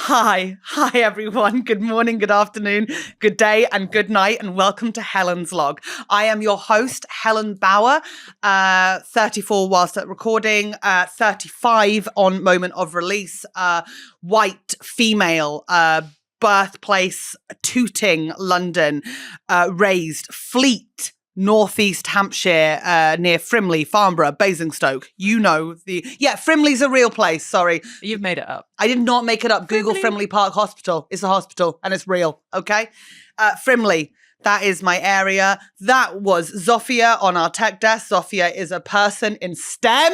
Hi everyone. Good morning, good afternoon, good day, and good night, and welcome to Helen's Log. I am your host, Helen Bauer, 34 whilst at recording, 35 on moment of release, white, female, birthplace, Tooting, London, raised, Fleet, Northeast Hampshire, near Frimley, Farnborough, Basingstoke. You know Frimley's a real place. Sorry. You've made it up. I did not make it up. Google Frimley Park Hospital. It's a hospital and it's real. Okay. Frimley. That is my area. That was Zofia on our tech desk. Zofia is a person in STEM.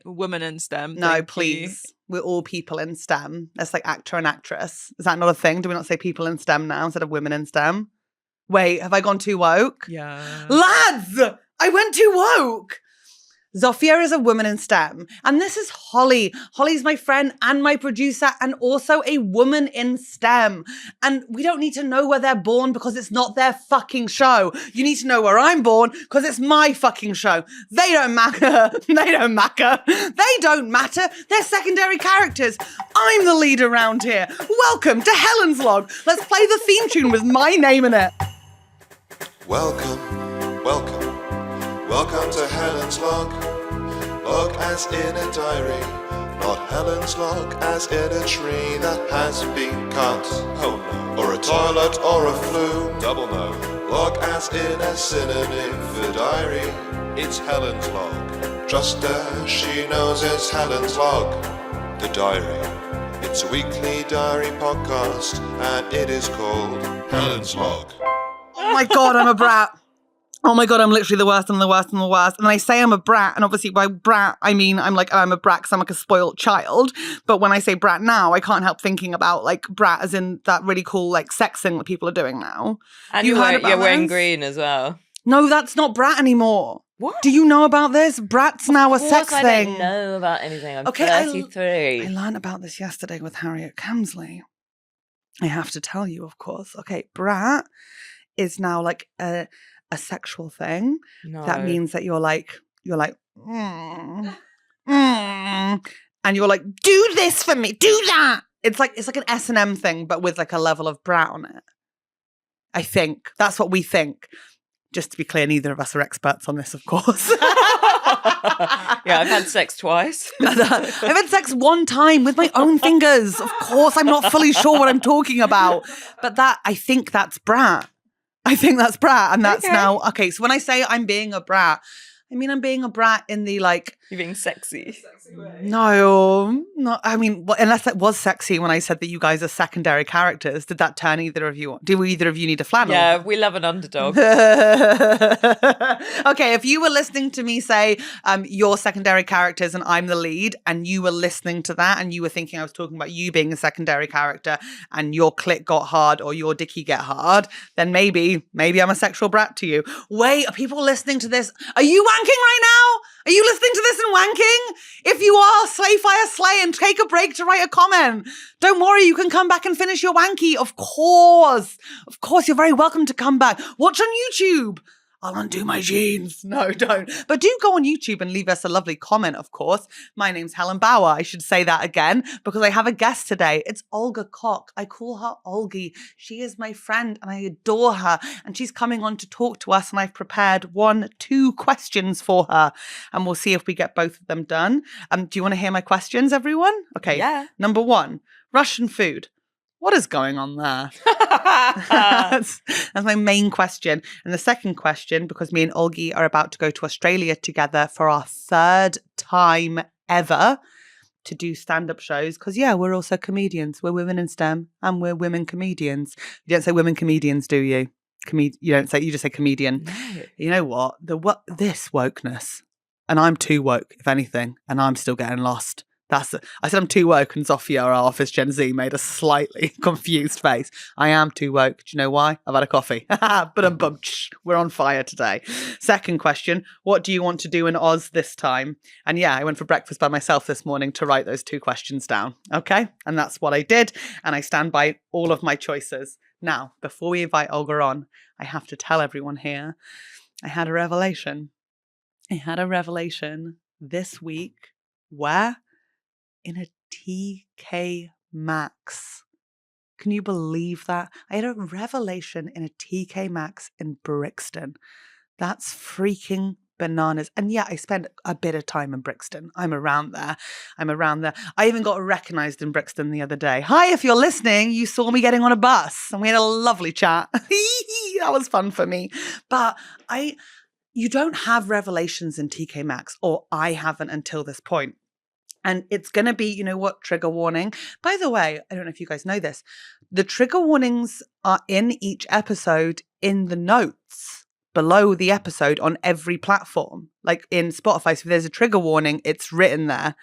Woman in STEM. No, please. We're all people in STEM. That's like actor and actress. Is that not a thing? Do we not say people in STEM now instead of women in STEM? Wait, have I gone too woke? Yeah. Lads, I went too woke. Zofia is a woman in STEM. And this is Holly. Holly's my friend and my producer and also a woman in STEM. And we don't need to know where they're born because it's not their fucking show. You need to know where I'm born because it's my fucking show. They don't matter. They don't matter. They don't matter. They're secondary characters. I'm the lead around here. Welcome to Helen's Log. Let's play the theme tune with my name in it. Welcome to Helen's Log. Log as in a diary, not Helen's Log as in a tree that has been cut. Oh no. Or a toilet or a flume. Double no. Log as in a synonym for diary. It's Helen's Log. Trust her, she knows it's Helen's Log. The diary. It's a weekly diary podcast and it is called Helen's Log. Oh my God, I'm a brat. Oh my God, I'm literally the worst and the worst and the worst. And I say I'm a brat, and obviously by brat, I mean I'm a brat because I'm like a spoiled child. But when I say brat now, I can't help thinking about like brat as in that really cool like sex thing that people are doing now. And you're wearing green as well. No, that's not brat anymore. What? Do you know about this? Brat's now a sex thing. I don't know about anything. I'm 33. I learned about this yesterday with Harriet Kemsley. I have to tell you, of course. Okay, brat is now like a sexual thing. No. That means that you're like, and you're like, do this for me, do that. It's like an S&M thing, but with like a level of brat on it. I think that's what we think. Just to be clear, neither of us are experts on this, of course. Yeah, I've had sex twice. I've had sex one time with my own fingers. Of course, I'm not fully sure what I'm talking about. But I think that's brat. I think that's brat. And that's now, okay, so when I say I'm being a brat, I mean I'm being a brat in the like... You're being sexy. No, I mean, unless it was sexy when I said that you guys are secondary characters. Did that turn either of you on? Do either of you need a flannel? Yeah, we love an underdog. Okay, if you were listening to me say you're secondary characters and I'm the lead, and you were listening to that and you were thinking I was talking about you being a secondary character and your clit got hard or your dicky get hard, then maybe I'm a sexual brat to you. Wait, are people listening to this? Are you wanking right now? Are you listening to this and wanking? If you are, slay, fire, slay, and take a break to write a comment. Don't worry, you can come back and finish your wanky. Of course, you're very welcome to come back. Watch on YouTube. I'll undo my jeans. No, don't. But do go on YouTube and leave us a lovely comment, of course. My name's Helen Bauer. I should say that again because I have a guest today. It's Olga Koch. I call her Olgie. She is my friend and I adore her. And she's coming on to talk to us. And I've prepared 2 questions for her. And we'll see if we get both of them done. Do you want to hear my questions, everyone? Okay. Yeah. Number 1, Russian food. What is going on there? That's my main question. And the second question, because me and Olgie are about to go to Australia together for our 3rd time ever to do stand-up shows. Because, we're also comedians. We're women in STEM and we're women comedians. You don't say women comedians, do you? You just say comedian. No. You know what? This wokeness. And I'm too woke, if anything. And I'm still getting lost. I said I'm too woke, and Zofia, our office Gen Z, made a slightly confused face. I am too woke. Do you know why? I've had a coffee. But we're on fire today. Second question, what do you want to do in Oz this time? And I went for breakfast by myself this morning to write those 2 questions down. Okay? And that's what I did. And I stand by all of my choices. Now, before we invite Olga on, I have to tell everyone here, I had a revelation. this week. Where? In a TK Maxx. Can you believe that? I had a revelation in a TK Maxx in Brixton. That's freaking bananas. And yeah, I spent a bit of time in Brixton. I'm around there. I even got recognised in Brixton the other day. Hi, if you're listening, you saw me getting on a bus and we had a lovely chat. That was fun for me. But you don't have revelations in TK Maxx, or I haven't until this point. And it's going to be, you know what, trigger warning. By the way, I don't know if you guys know this. The trigger warnings are in each episode in the notes below the episode on every platform. Like in Spotify, so if there's a trigger warning, it's written there.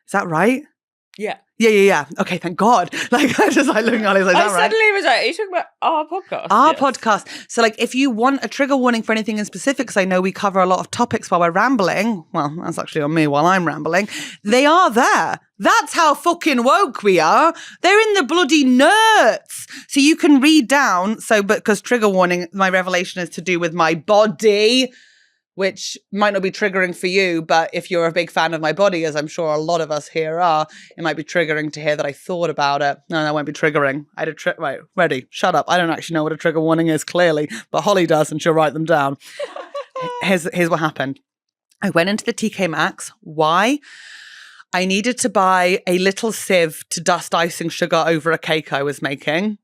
Is that right? Yeah. Yeah. Okay, thank God. Like, I just like looking at it, like, is that right? Suddenly was like, are you talking about our podcast? Our podcast. So like, if you want a trigger warning for anything in specific, because I know we cover a lot of topics while we're rambling. Well, that's actually on me while I'm rambling. They are there. That's how fucking woke we are. They're in the bloody notes. So you can read down. So, but because trigger warning, my revelation is to do with my body, which might not be triggering for you, but if you're a big fan of my body, as I'm sure a lot of us here are, it might be triggering to hear that I thought about it. No, that won't be triggering. I had a right, ready, shut up. I don't actually know what a trigger warning is, clearly, but Holly does and she'll write them down. Here's what happened. I went into the TK Maxx. Why? I needed to buy a little sieve to dust icing sugar over a cake I was making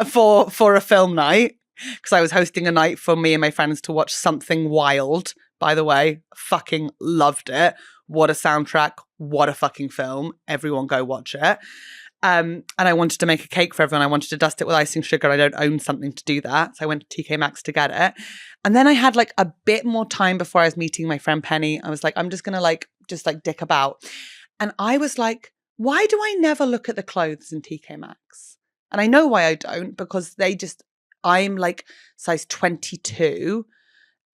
for a film night. Because I was hosting a night for me and my friends to watch Something Wild. By the way, fucking loved it. What a soundtrack. What a fucking film. Everyone go watch it. And I wanted to make a cake for everyone. I wanted to dust it with icing sugar. I don't own something to do that. So I went to TK Maxx to get it. And then I had like a bit more time before I was meeting my friend Penny. I was like, I'm just going to just dick about. And I was like, why do I never look at the clothes in TK Maxx? And I know why I don't, because I'm like size 22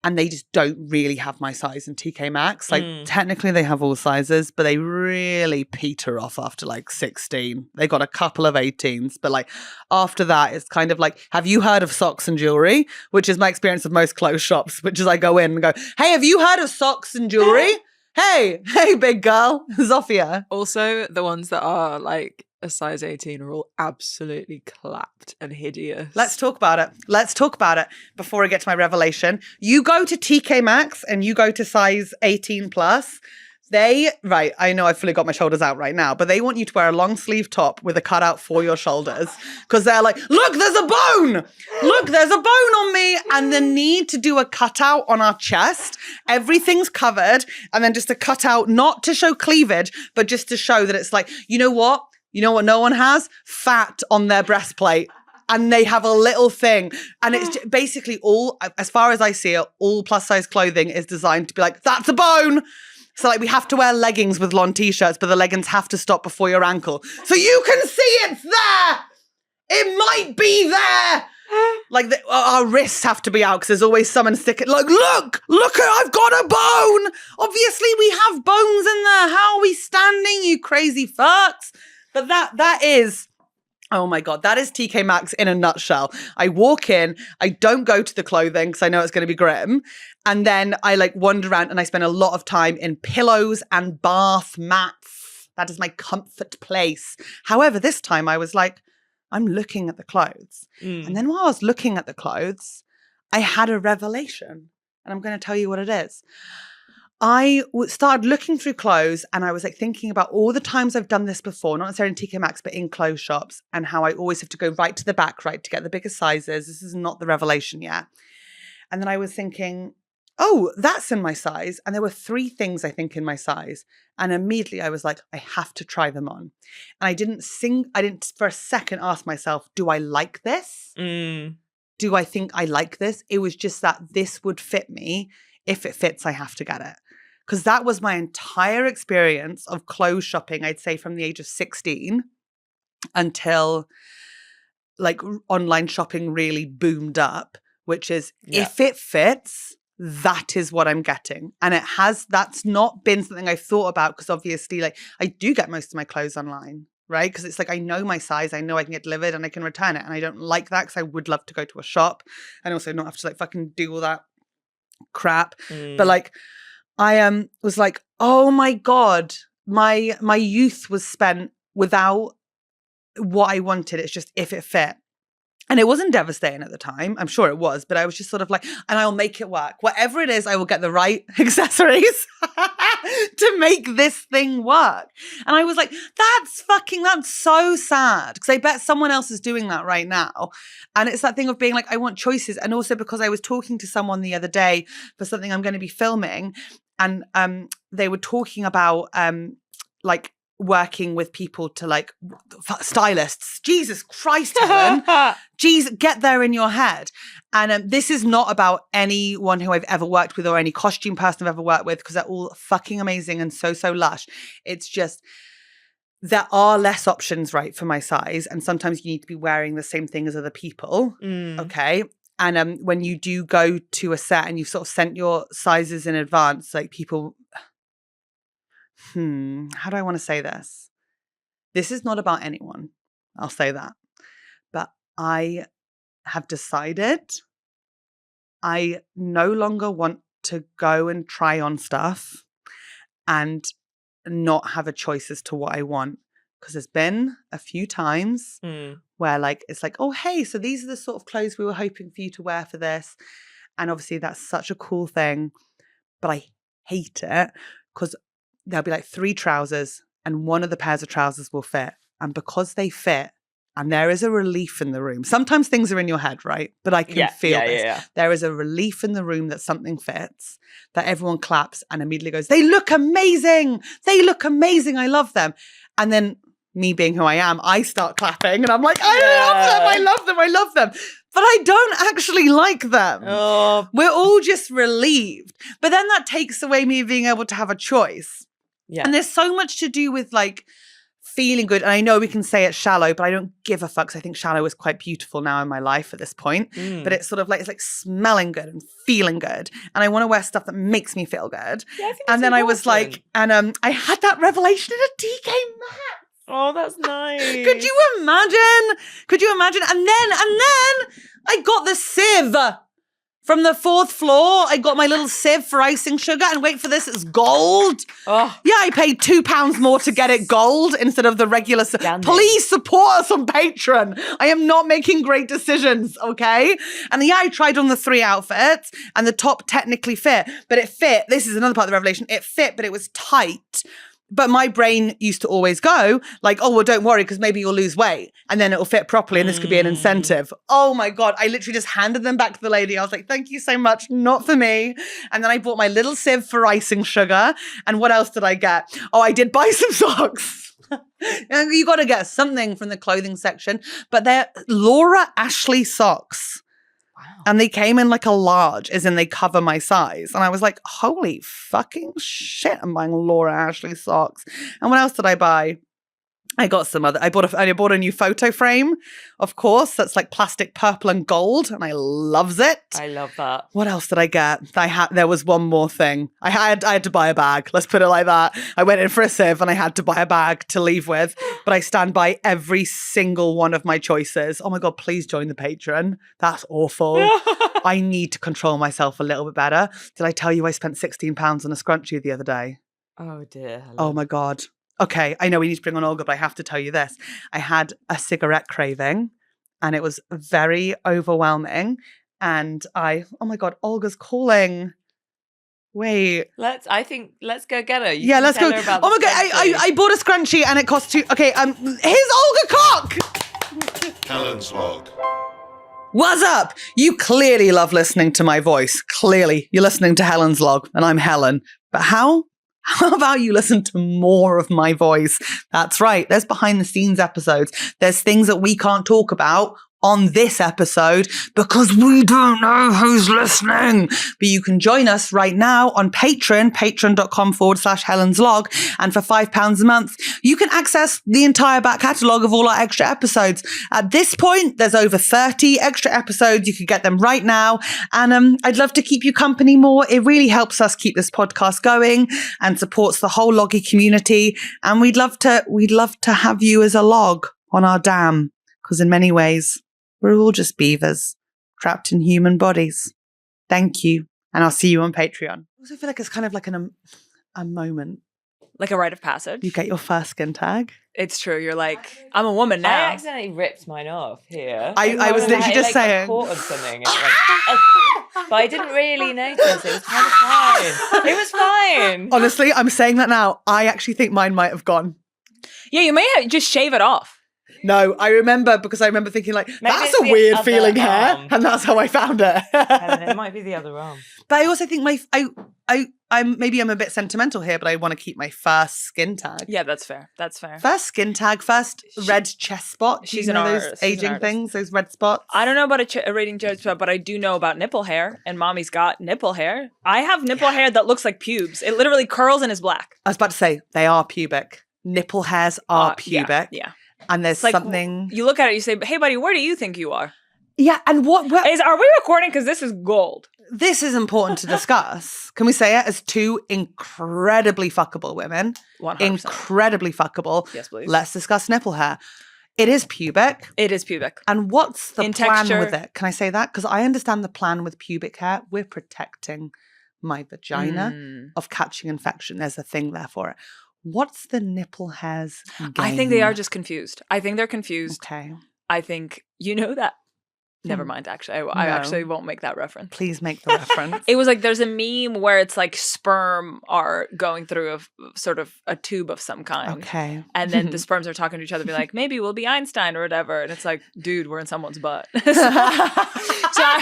and they just don't really have my size in TK Maxx. Like technically they have all sizes, but they really peter off after like 16. They got a couple of 18s, but like after that, it's kind of like, have you heard of socks and jewelry? Which is my experience of most clothes shops, which is I go in and go, hey, have you heard of socks and jewelry? Hey, big girl, Zofia. Also, the ones that are like a size 18 are all absolutely clapped and hideous. Let's talk about it before I get to my revelation. You go to TK Maxx and you go to size 18 plus. I know I've fully got my shoulders out right now, but they want you to wear a long sleeve top with a cutout for your shoulders because they're like, look, there's a bone. Look, there's a bone on me. And the need to do a cutout on our chest. Everything's covered. And then just a cutout, not to show cleavage, but just to show that it's like, you know what? You know what no one has? Fat on their breastplate. And they have a little thing. And it's basically all, as far as I see it, all plus size clothing is designed to be like, that's a bone. So like we have to wear leggings with long t-shirts, but the leggings have to stop before your ankle. So you can see it's there. It might be there. Like our wrists have to be out because there's always someone sticking. Like, look, I've got a bone. Obviously we have bones in there. How are we standing, you crazy fucks? But that is, oh my God, that is TK Maxx in a nutshell. I walk in, I don't go to the clothing because I know it's going to be grim. And then I like wander around and I spend a lot of time in pillows and bath mats. That is my comfort place. However, this time I was like, I'm looking at the clothes. And then while I was looking at the clothes, I had a revelation. And I'm going to tell you what it is. I started looking through clothes and I was like thinking about all the times I've done this before, not necessarily in TK Maxx, but in clothes shops, and how I always have to go right to the back, right, to get the biggest sizes. This is not the revelation yet. And then I was thinking, oh, that's in my size. And there were 3 things I think in my size. And immediately I was like, I have to try them on. And I didn't for a second ask myself, do I like this? Do I think I like this? It was just that this would fit me. If it fits, I have to get it. Because that was my entire experience of clothes shopping, I'd say from the age of 16 until like online shopping really boomed up, which is if it fits, that is what I'm getting. And that's not been something I've thought about because obviously like I do get most of my clothes online, right? Because it's like I know my size, I know I can get delivered and I can return it. And I don't like that because I would love to go to a shop and also not have to like fucking do all that crap. But like I was like, oh my God, my youth was spent without what I wanted. It's just if it fit. And it wasn't devastating at the time. I'm sure it was, but I was just sort of like, and I'll make it work. Whatever it is, I will get the right accessories to make this thing work. And I was like, that's so sad. Because I bet someone else is doing that right now. And it's that thing of being like, I want choices. And also because I was talking to someone the other day for something I'm going to be filming. And they were talking about like, working with people to like stylists. Jesus Christ, Helen. Jesus, get there in your head. And this is not about anyone who I've ever worked with or any costume person I've ever worked with, because they're all fucking amazing and so lush. It's just, there are less options, right, for my size. And sometimes you need to be wearing the same thing as other people. Okay. And when you do go to a set and you've sort of sent your sizes in advance, like people... how do I want to say this? This is not about anyone. I'll say that. But I have decided I no longer want to go and try on stuff and not have a choice as to what I want. Because there's been a few times where like, it's like, oh, hey, so these are the sort of clothes we were hoping for you to wear for this. And obviously that's such a cool thing. But I hate it because there'll be like 3 trousers and one of the pairs of trousers will fit. And because they fit, and there is a relief in the room. Sometimes things are in your head, right? But I can feel this. Yeah. There is a relief in the room that something fits, that everyone claps and immediately goes, they look amazing. They look amazing. I love them. And then me being who I am, I start clapping and I'm like, I love them. I love them. I love them. But I don't actually like them. Oh. We're all just relieved. But then that takes away me being able to have a choice. Yeah. And there's so much to do with like feeling good. And I know we can say it's shallow, but I don't give a fuck because I think shallow is quite beautiful now in my life at this point. But it's sort of like, it's like smelling good and feeling good. And I want to wear stuff that makes me feel good. Yeah, I think and then important. I was like, and I had that revelation at a TK Maxx. Oh, that's nice. Could you imagine? And then I got the sieve. From the 4th floor, I got my little sieve for icing sugar. And wait for this, it's gold. Oh. Yeah, I paid £2 more to get it gold instead of the regular. Please support us on Patreon. I am not making great decisions, okay? And yeah, I tried on the 3 outfits and the top technically fit. But it fit. This is another part of the revelation. It fit, but it was tight. But my brain used to always go like, oh, well, don't worry, because maybe you'll lose weight and then it'll fit properly and this could be an incentive. Oh my God. I literally just handed them back to the lady. I was like, thank you so much. Not for me. And then I bought my little sieve for icing sugar. And what else did I get? Oh, I did buy some socks. You got to get something from the clothing section. But they're Laura Ashley socks. Wow. And they came in like a large, as in they cover my size. And I was like, holy fucking shit, I'm buying Laura Ashley socks. And what else did I buy? I got some other, I bought a new photo frame, of course, that's like plastic purple and gold, and I loves it. I love that. What else did I get? There was one more thing. I had to buy a bag, let's put it like that. I went in for a sieve and I had to buy a bag to leave with, but I stand by every single one of my choices. Oh my God, please join the Patreon. That's awful. I need to control myself a little bit better. Did I tell you I spent £16 on a scrunchie the other day? Oh dear. Helen. Oh my God. Okay, I know we need to bring on Olga, but I have to tell you this. I had a cigarette craving and it was very overwhelming. And oh my God, Olga's calling. Wait. Let's go get her. Yeah, let's go. Oh my God, I bought a scrunchie and it cost okay, here's Olga Koch. Helen's log. What's up? You clearly love listening to my voice. Clearly, you're listening to Helen's log and I'm Helen. But how about you listen to more of my voice? That's right. There's behind the scenes episodes. There's things that we can't talk about on this episode because we don't know who's listening. But you can join us right now on Patreon, patreon.com/Helen's log. And for £5 a month, you can access the entire back catalogue of all our extra episodes. At this point, there's over 30 extra episodes. You can get them right now. And I'd love to keep you company more. It really helps us keep this podcast going and supports the whole loggy community. And we'd love to have you as a log on our dam, because in many ways, we're all just beavers trapped in human bodies. Thank you. And I'll see you on Patreon. I also feel like it's kind of like a moment. like a rite of passage. You get your first skin tag. It's true. You're like, I'm a woman I now. accidentally ripped mine off here. I was literally just saying. Caught on something. But I didn't really notice. It was kind of fine. It was fine. Honestly, I'm saying that now. I actually think mine might have gone. Yeah, you may have just shave it off. No, I remember thinking like, Maybe that's it's a the weird other feeling hair. arm. And that's how I found it. Helen, it might be the other arm. But I also think I'm a bit sentimental here, but I want to keep my first skin tag. Yeah, that's fair. That's fair. First skin tag, first red chest spot. She's you know an those artist. She's an aging artist. things, those red spots. I don't know about a rating judge, but I do know about nipple hair, and Mommy's got nipple hair. I have nipple hair that looks like pubes. It literally curls and is black. I was about to say they are pubic. Nipple hairs are pubic. Yeah. And there's It's like, something. you look at it, you say, hey, buddy, where do you think you are? Yeah, and what Are we recording? Because this is gold. this is important to discuss. Can we say it as two incredibly fuckable women? 100%. Incredibly fuckable. Yes, please. Let's discuss nipple hair. It is pubic. It is pubic. And what's the In plan texture. with it? Can I say that? Because I understand the plan with pubic hair. We're protecting my vagina of catching infection. There's a thing there for it. What's the nipple hairs game? I think they are just confused. I think they're confused. Okay. I think, you know that. Never mind, actually. I No. actually won't make that reference. Please make the reference. It was like there's a meme where it's like sperm are going through a sort of a tube of some kind. Okay. And then the sperms are talking to each other, be like, maybe we'll be Einstein or whatever. And it's like, dude, we're in someone's butt. So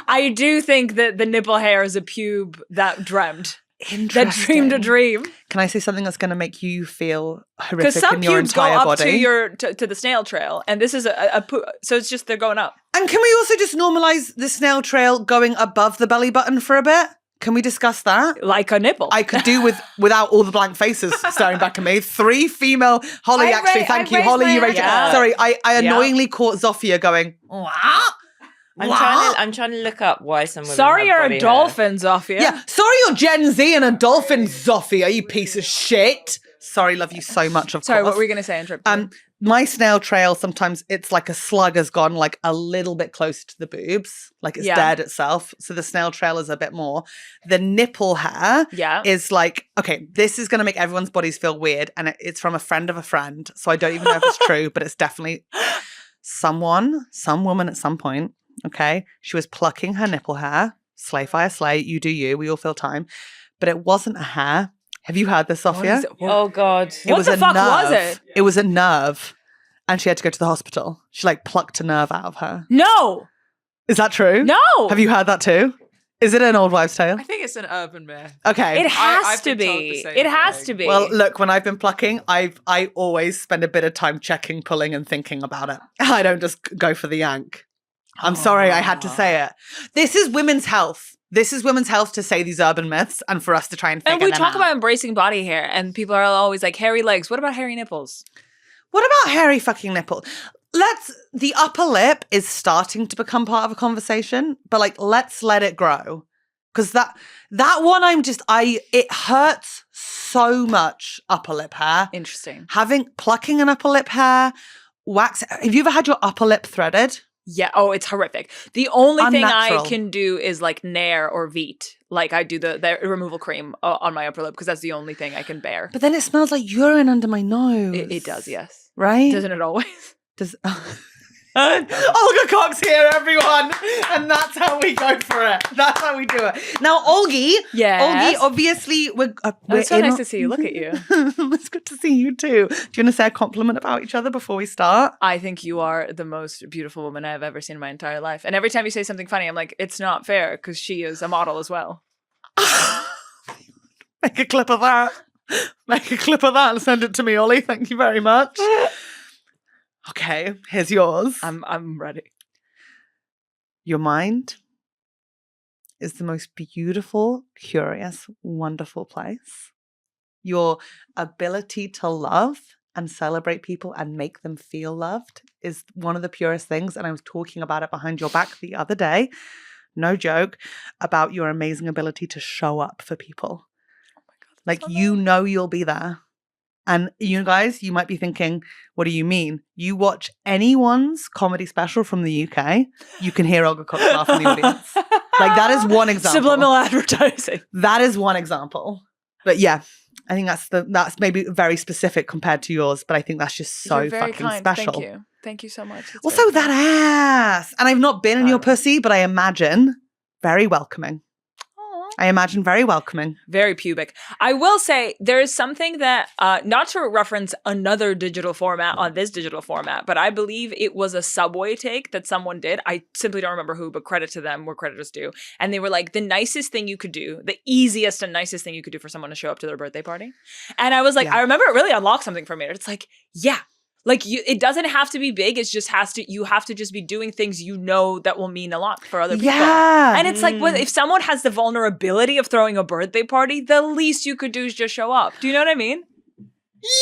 I do think that the nipple hair is a pube that dreamed. That dreamed a dream. Can I say something that's going to make you feel Because horrific some in your pubes go entire up body? to the snail trail. And this is so it's just they're going up. And can we also just normalize the snail trail going above the belly button for a bit? Can we discuss that? Like a nipple. I could do without all the blank faces staring back at me. 3 female. Holly, I actually, ra- thank I you. Holly, you raised raised my hand. Sorry, I annoyingly caught Zofia going, what? I'm trying to look up why some women Sorry, have you're body a hair. dolphin, Zofia. Yeah, sorry you're Gen Z and a dolphin, Zofia, you piece of shit. Sorry, love you so much, of Sorry, course. what were you going to say, Trip? My snail trail, sometimes it's like a slug has gone like a little bit close to the boobs, like it's Yeah. dead itself. So the snail trail is a bit more. The nipple hair Yeah. is like, okay, this is going to make everyone's bodies feel weird. And it's from a friend of a friend. So I don't even know if it's true, but it's definitely some woman at some point, okay, she was plucking her nipple hair, slay fire slay, you do you, we all feel time. But it wasn't a hair. Have you heard this, Sophia? Oh God. It What was the a fuck was nerve. it? It was a nerve. And she had to go to the hospital. She like plucked a nerve out of her. No. Is that true? No. Have you heard that too? Is it an old wives' tale? I think it's an urban myth. Okay. It has I've to been told the be. same It has thing. to be. Well, look, when I've been plucking, I always spend a bit of time checking, pulling, and thinking about it. I don't just go for the yank. I'm sorry, I had to say it. This is women's health. This is women's health to say these urban myths and for us to try and figure and we them talk out. about embracing body hair, and people are always like, hairy legs. What about hairy nipples? What about hairy fucking nipple? The upper lip is starting to become part of a conversation, but like, let's let it grow. Because that one, it hurts so much, upper lip hair. Interesting. Plucking an upper lip hair, wax. Have you ever had your upper lip threaded? Yeah. Oh, it's horrific. The only thing Unnatural. I can do is like Nair or Veet. Like I do the removal cream on my upper lip because that's the only thing I can bear. But then it smells like urine under my nose. It does, yes. Right? Doesn't it always? Olga Koch's here, everyone. And that's how we go for it. That's how we do it. Now, Olgie. Yes. Olgie, obviously, we're It's so in nice on- to see you. Look at you. It's good to see you too. Do you want to say a compliment about each other before we start? I think you are the most beautiful woman I've ever seen in my entire life. And every time you say something funny, I'm like, it's not fair because she is a model as well. Make a clip of that. Make a clip of that and send it to me, Ollie. Thank you very much. Okay, here's yours. I'm ready. Your mind is the most beautiful, curious, wonderful place. Your ability to love and celebrate people and make them feel loved is one of the purest things. And I was talking about it behind your back the other day, no joke, about your amazing ability to show up for people. Oh my God. Like, you know you'll be there. And you guys, you might be thinking, what do you mean? You watch anyone's comedy special from the UK, you can hear Olga Koch laugh in the audience. Like, that is one example. Subliminal advertising. That is one example. But yeah, I think that's maybe very specific compared to yours, but I think that's just so You're very fucking kind. special. Thank you so much. It's Also, very that kind. ass. And I've not been in your pussy, but I imagine very welcoming. Aw. I imagine very welcoming. Very pubic. I will say there is something that, not to reference another digital format on this digital format, but I believe it was a Subway take that someone did. I simply don't remember who, but credit to them where credit is due. And they were like, the nicest thing you could do, the easiest and nicest thing you could do for someone to show up to their birthday party. And I was like, Yeah. I remember it really unlocked something for me. It's like, yeah. Like it doesn't have to be big. It just you have to just be doing things you know that will mean a lot for other people. Yeah. And it's like, if someone has the vulnerability of throwing a birthday party, the least you could do is just show up. Do you know what I mean?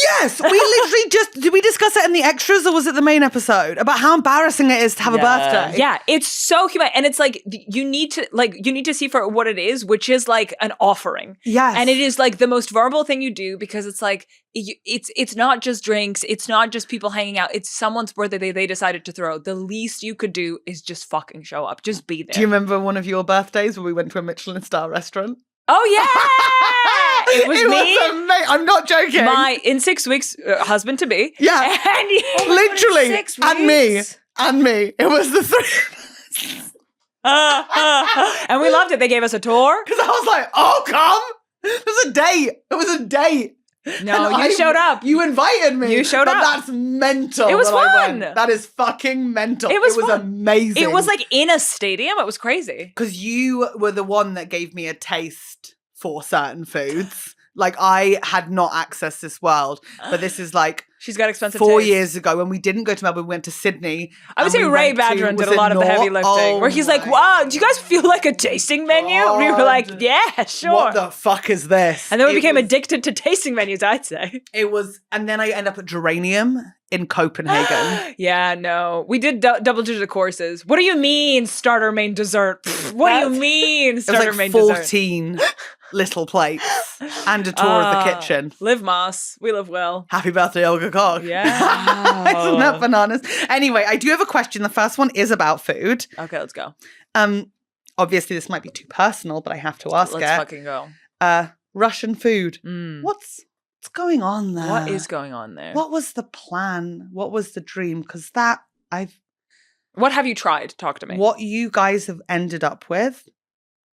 Yes, we literally did we discuss it in the extras or was it the main episode about how embarrassing it is to have a birthday? Yeah, it's so human. And it's like, you need to see for what it is, which is like an offering. Yes. And it is like the most vulnerable thing you do because it's like, it's not just drinks. It's not just people hanging out. It's someone's birthday they decided to throw. The least you could do is just fucking show up. Just be there. Do you remember one of your birthdays where we went to a Michelin star restaurant? Oh, yeah! It was me. I'm not joking. My, in 6 weeks, husband-to-be. Yeah. And you. Literally. 6 And me. weeks. And me. It was the three. And we loved it. They gave us a tour. Because I was like, oh, come. It was a date. It was a date. No, And you showed up. You invited me. You showed but up. That's mental. It was that I fun. went. That is fucking mental. It was fun. amazing. It was like in a stadium. It was crazy. Because you were the one that gave me a taste for certain foods. Like, I had not accessed this world, but this is like She's got expensive 4 taste. years ago when we didn't go to Melbourne, we went to Sydney. I would and say we Ray went to- Badron did was a lot it of the heavy North? lifting, where he's like, my wow, do you guys feel like a tasting menu? And we were like, God. yeah, sure. What the fuck is this? And then we It became was- addicted to tasting menus, I'd say. It was, and then I end up at Geranium in Copenhagen. Yeah, no. We did double-digit courses. What do you mean, starter, main, dessert? Pfft, what do you mean, It was starter, like main, dessert? 14 little plates and a tour of the kitchen. Live Moss. We live well. Happy birthday, Olga Koch. Yeah. Isn't that bananas? Anyway, I do have a question. The first one is about food. Okay, let's go. Obviously, this might be too personal, but I have to ask Let's it. fucking go. Russian food. Mm. What's going on there? What is going on there? What was the plan? What was the dream? Because What have you tried? Talk to me. what you guys have ended up with,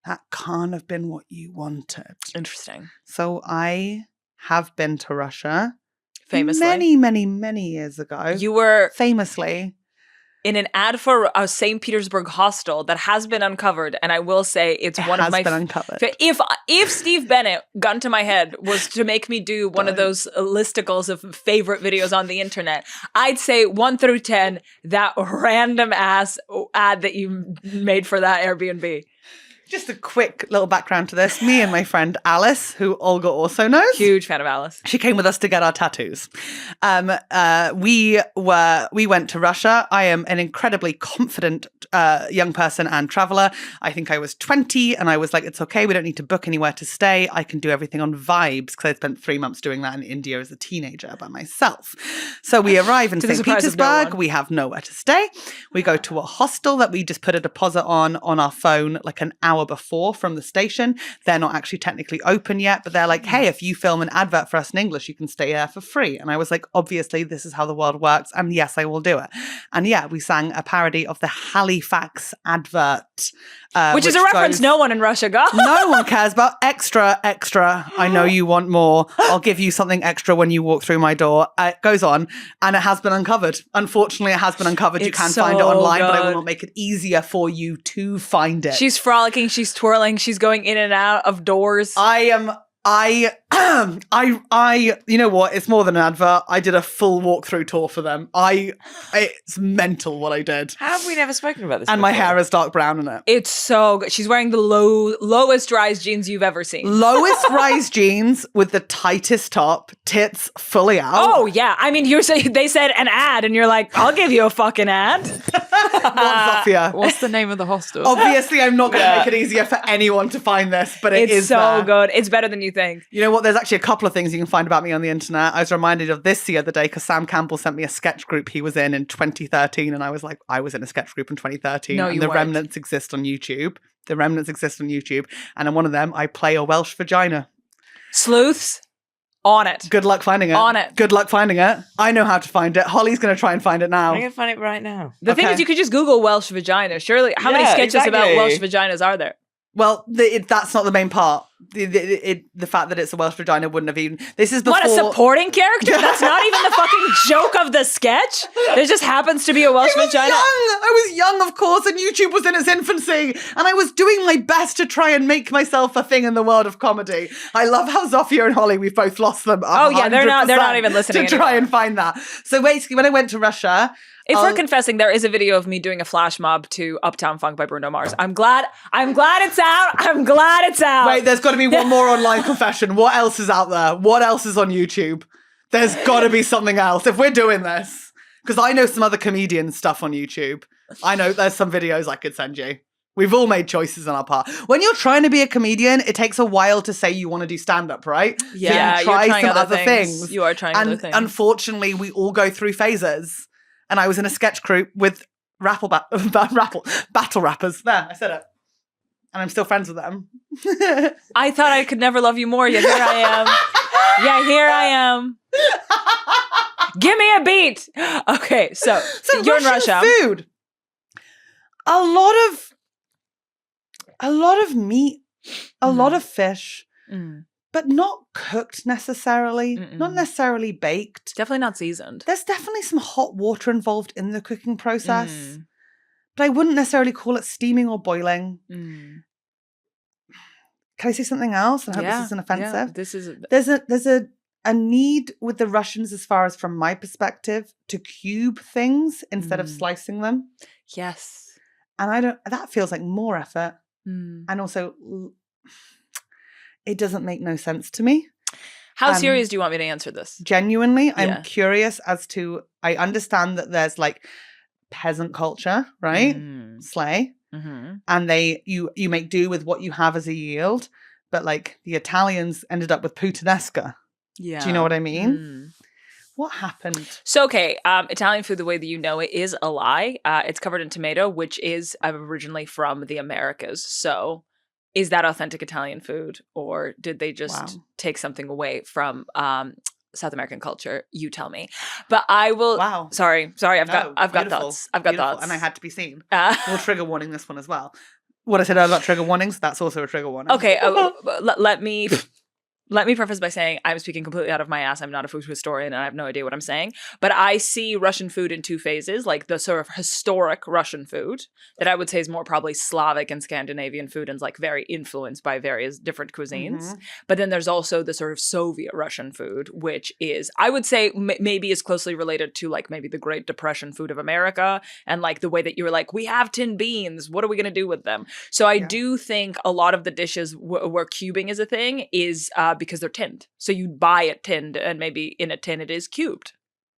that can't have been what you wanted. Interesting. So I have been to Russia Famously. many, many, many years ago. You were famously. in an ad for a St. Petersburg hostel that has been uncovered, and I will say it's It one of has my been uncovered. If Steve Bennett, gun to my head, was to make me do one of those listicles of favorite videos on the internet, I'd say 1 through 10 that random ass ad that you made for that Airbnb. Just a quick little background to this. Me and my friend Alice, who Olga also knows. Huge fan of Alice. She came with us to get our tattoos. We went to Russia. I am an incredibly confident young person and traveler. I think I was 20 and I was like, it's okay. We don't need to book anywhere to stay. I can do everything on vibes because I spent 3 months doing that in India as a teenager by myself. So we arrive in To the St. surprise of no Petersburg. one. We have nowhere to stay. We go to a hostel that we just put a deposit on our phone like an hour before from the station. They're not actually technically open yet, but they're like, hey, if you film an advert for us in English, you can stay there for free. And I was like, obviously, this is how the world works. And yes, I will do it. And yeah, we sang a parody of the Halifax advert. Which is a reference goes, no one in Russia got. no one cares about extra. I know you want more. I'll give you something extra when you walk through my door. It goes on, and it has been uncovered. Unfortunately, it has been uncovered. You It's can so find it online, but I will good. not make it easier for you to find it. She's frolicking, she's twirling, she's going in and out of doors. You know what? It's more than an advert. I did a full walkthrough tour for them. It's mental what I did. How have we never spoken about this And my before? hair is dark brown in it. It's so good. She's wearing the lowest rise jeans you've ever seen. Lowest rise jeans with the tightest top, tits fully out. Oh yeah, I mean, they said an ad, and you're like, I'll give you a fucking ad. What's up here? What's the name of the hostel? Obviously, I'm not going to make it easier for anyone to find this, but It's is so there. good. It's better than you think. You know what? There's actually a couple of things you can find about me on the internet. I was reminded of this the other day because Sam Campbell sent me a sketch group he was in 2013, and I was like, I was in a sketch group in 2013, No, and you the weren't. remnants exist on YouTube. And in one of them, I play a Welsh vagina. Sleuths. On it. Good luck finding it. On it. Good luck finding it. I know how to find it. Holly's going to try and find it now. I'm going to find it right now. The thing Okay. is, you could just Google Welsh vagina. Surely, how many sketches about exactly. Welsh vaginas are there? Well, that's not the main part. The fact that it's a Welsh vagina wouldn't have even... This is before... What, a supporting character? That's not even the fucking joke of the sketch? There just happens to be a Welsh vagina. I was young, of course, and YouTube was in its infancy, and I was doing my best to try and make myself a thing in the world of comedy. I love how Zofia and Holly, we've both lost them. Oh yeah, they're not even listening to try and find that. So basically, when I went to Russia, if we're confessing, there is a video of me doing a flash mob to Uptown Funk by Bruno Mars. I'm glad it's out. I'm glad it's out. Wait, there's got to be one more online confession. What else is out there? What else is on YouTube? There's got to be something else if we're doing this. Because I know some other comedian stuff on YouTube. I know there's some videos I could send you. We've all made choices on our part. When you're trying to be a comedian, it takes a while to say you want to do stand-up, right? Yeah, so you try you're trying some other things. You are trying other things. Unfortunately, we all go through phases. And I was in a sketch group with battle rappers. There, I said it. And I'm still friends with them. I thought I could never love you more, yet here I am. Give me a beat. Okay, so you're in Russia. Food. A lot of meat, a lot of fish, but not cooked necessarily, not necessarily baked. Definitely not seasoned. There's definitely some hot water involved in the cooking process, but I wouldn't necessarily call it steaming or boiling. Can I say something else? I hope this isn't offensive. Yeah, this is. There's a need with the Russians, as far as from my perspective, to cube things instead of slicing them. Yes, and that feels like more effort, and also it doesn't make no sense to me. How serious do you want me to answer this? Genuinely, I'm curious as to. I understand that there's like peasant culture, right? Slay. And you make do with what you have as a yield, but like the Italians ended up with puttanesca. Yeah. Do you know what I mean? What happened? So, okay, Italian food, the way that you know it, is a lie. It's covered in tomato, which is originally from the Americas. So is that authentic Italian food, or did they just take something away from South American culture? You tell me. But I will. Wow. Sorry. I've got thoughts. I've got thoughts, and I had to be seen. We'll trigger warning this one as well. What I said about trigger warnings, that's also a trigger warning. Okay. Let me preface by saying I'm speaking completely out of my ass. I'm not a food historian and I have no idea what I'm saying. But I see Russian food in two phases, like the sort of historic Russian food that I would say is more probably Slavic and Scandinavian food and is like very influenced by various different cuisines. But then there's also the sort of Soviet Russian food, which is, I would say, maybe is closely related to like maybe the Great Depression food of America and like the way that you were like, we have tin beans. What are we going to do with them? So I do think a lot of the dishes where cubing is a thing is because they're tinned. So you buy it tinned and maybe in a tin it is cubed.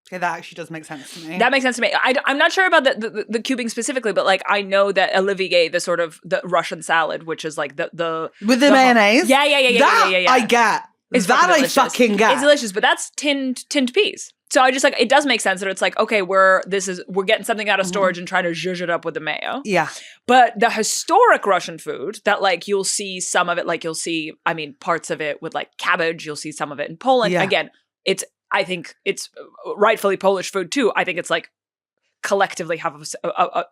Okay, that actually does make sense to me. That makes sense to me. I'm not sure about the cubing specifically, but like I know that Olivier, the sort of the Russian salad, which is like the with the mayonnaise. Yeah. I get. It's that I fucking get. It's delicious, but that's tinned peas. So I just like, it does make sense that it's like, okay, we're getting something out of storage and trying to zhuzh it up with the mayo. Yeah. But the historic Russian food that like you'll see some of it, like you'll see, I mean, parts of it with like cabbage, you'll see some of it in Poland. Yeah. Again, I think it's rightfully Polish food too. I think it's like collectively have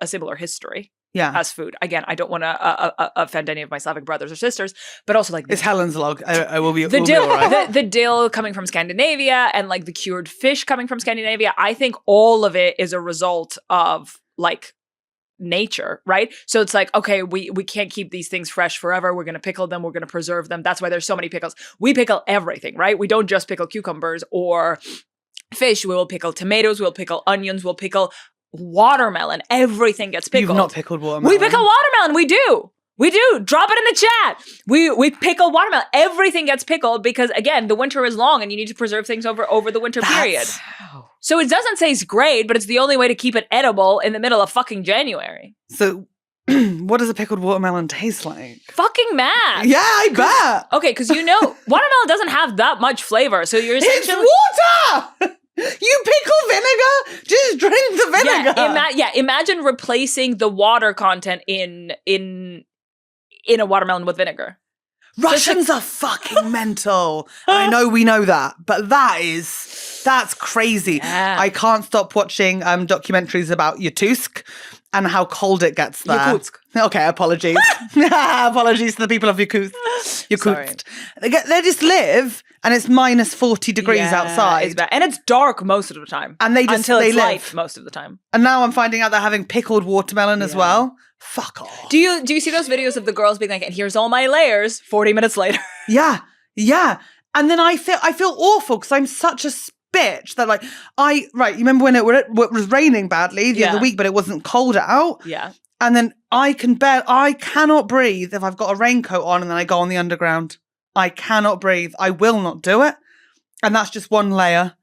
a similar history. Yeah. As food. Again, I don't want to offend any of my Slavic brothers or sisters, but also like it's Helen's log. I will be the we'll dill. Be all right. The dill coming from Scandinavia and like the cured fish coming from Scandinavia. I think all of it is a result of like nature, right? So it's like, okay, we can't keep these things fresh forever. We're going to pickle them. We're going to preserve them. That's why there's so many pickles. We pickle everything, right? We don't just pickle cucumbers or fish. We will pickle tomatoes. We'll pickle onions. We'll pickle watermelon. Everything gets pickled. You've not pickled watermelon. We pickle watermelon. We do. Drop it in the chat. We pickle watermelon. Everything gets pickled because again, the winter is long and you need to preserve things over the winter period. So it doesn't taste great, but it's the only way to keep it edible in the middle of fucking January. So what does a pickled watermelon taste like? Fucking mad. Yeah, I bet. Okay, because you know, watermelon doesn't have that much flavor. So you're essentially... It's water! You pickle vinegar? Just drink the vinegar. Imagine replacing the water content in a watermelon with vinegar. Russians are fucking mental. I know we know that, but that's crazy. Yeah. I can't stop watching documentaries about Yakutsk and how cold it gets there. Yakutsk. Okay, apologies. Apologies to the people of Yakutsk. Sorry. They just live and it's minus 40 degrees Yeah, outside. it's bad. And it's dark most of the time. And they just until they it's live. light most of the time. And now I'm finding out they're having pickled watermelon as well. Fuck off. Do you see those videos of the girls being like, and here's all my layers 40 minutes later? Yeah. And then I feel awful because I'm such a bitch that you remember when it was raining badly the other week, but it wasn't cold out? Yeah. And then I cannot breathe if I've got a raincoat on and then I go on the underground. I cannot breathe. I will not do it. And that's just one layer.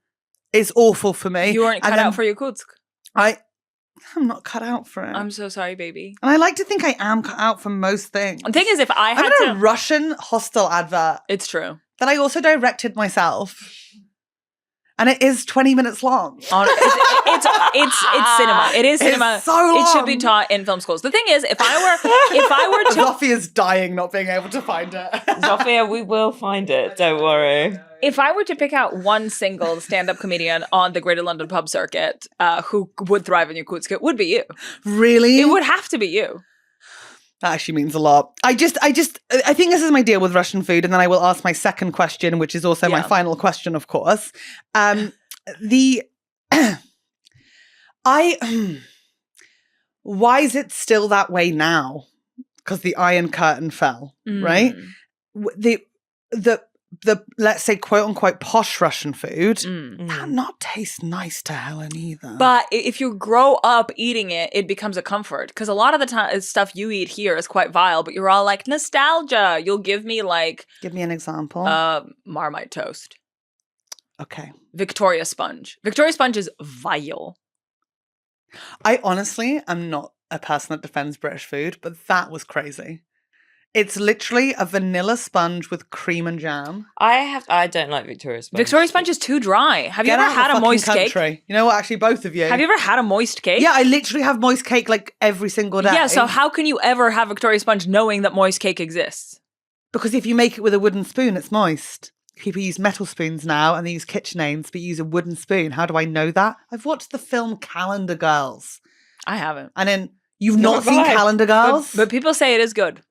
It's awful for me. You weren't cut out for Yakutsk. I'm not cut out for it. I'm so sorry, baby. And I like to think I am cut out for most things. The thing is, if I had I'm in a Russian hostel advert it's true. that I also directed myself. And it is 20 minutes long. It's cinema. It is cinema. It's so long. It should be taught in film schools. The thing is, if I were to Zofia's dying not being able to find it. Zofia, we will find it. Don't worry. If I were to pick out one single stand-up comedian on the Greater London pub circuit who would thrive in Yakutsk, it would be you. Really? It would have to be you. That actually means a lot. I think this is my deal with Russian food, and then I will ask my second question, which is also my final question, of course. Why is it still that way now? Because the Iron Curtain fell, right? The let's say quote unquote posh Russian food that not taste nice to Helen either. But if you grow up eating it, it becomes a comfort. Because a lot of the time, stuff you eat here is quite vile. But you're all like nostalgia. You'll give me give me an example. Marmite toast. Okay. Victoria sponge. Victoria sponge is vile. I honestly am not a person that defends British food, but that was crazy. It's literally a vanilla sponge with cream and jam. I don't like Victoria sponge. Victoria sponge is too dry. Have you ever had a moist cake? You know what? Actually, both of you. Have you ever had a moist cake? Yeah, I literally have moist cake every single day. Yeah, so how can you ever have Victoria sponge knowing that moist cake exists? Because if you make it with a wooden spoon, it's moist. People use metal spoons now and they use KitchenAids, but use a wooden spoon. How do I know that? I've watched the film Calendar Girls. I haven't. And then you've not seen Calendar Girls? But people say it is good.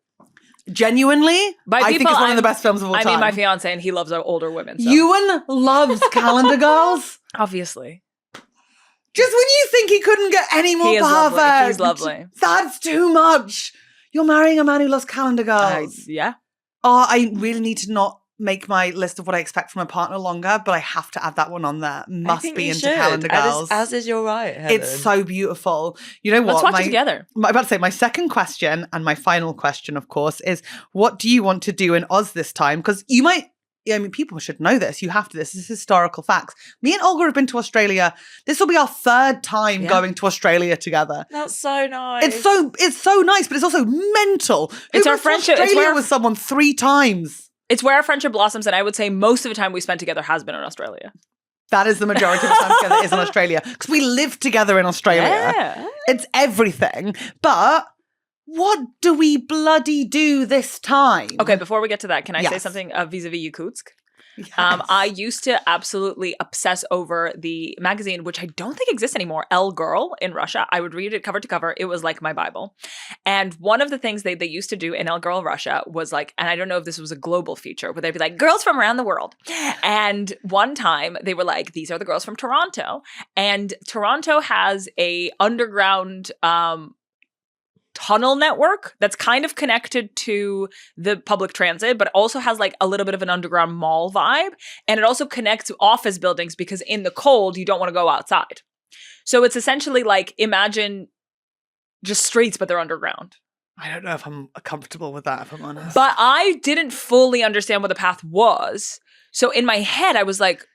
Genuinely, I think it's one of the best films of all time. I mean, my fiance, and he loves older women. So. Ewan loves Calendar Girls. Obviously. Just when you think he couldn't get any more perfect. Lovely. He's lovely. That's too much. You're marrying a man who loves Calendar Girls. Yeah. Oh, I really need to not make my list of what I expect from a partner longer, but I have to add that one on there. Must be into Calendar Girls. As is your right, Helen. It's so beautiful. You know what? Let's watch it together. I'm about to say my second question and my final question, of course, is what do you want to do in Oz this time? Because you might, people should know this. You have to. This is historical facts. Me and Olga have been to Australia. This will be our third time going to Australia together. That's so nice. It's so nice, but it's also mental. It's our friendship. Australia with someone 3 times. It's where our friendship blossoms, and I would say most of the time we spent together has been in Australia. That is the majority of the time together is in Australia. Because we live together in Australia. Yeah. It's everything. But what do we bloody do this time? Okay, before we get to that, can I say something vis-a-vis Yakutsk? Yes. I used to absolutely obsess over the magazine, which I don't think exists anymore, Elle Girl in Russia. I would read it cover to cover. It was like my Bible. And one of the things they used to do in Elle Girl Russia was and I don't know if this was a global feature, but they'd be like, girls from around the world. And one time they were like, these are the girls from Toronto. And Toronto has a underground tunnel network that's kind of connected to the public transit, but also has a little bit of an underground mall vibe. And it also connects office buildings because in the cold, you don't want to go outside. So it's essentially imagine just streets, but they're underground. I don't know if I'm comfortable with that, if I'm honest. But I didn't fully understand what the path was. So in my head, I was like,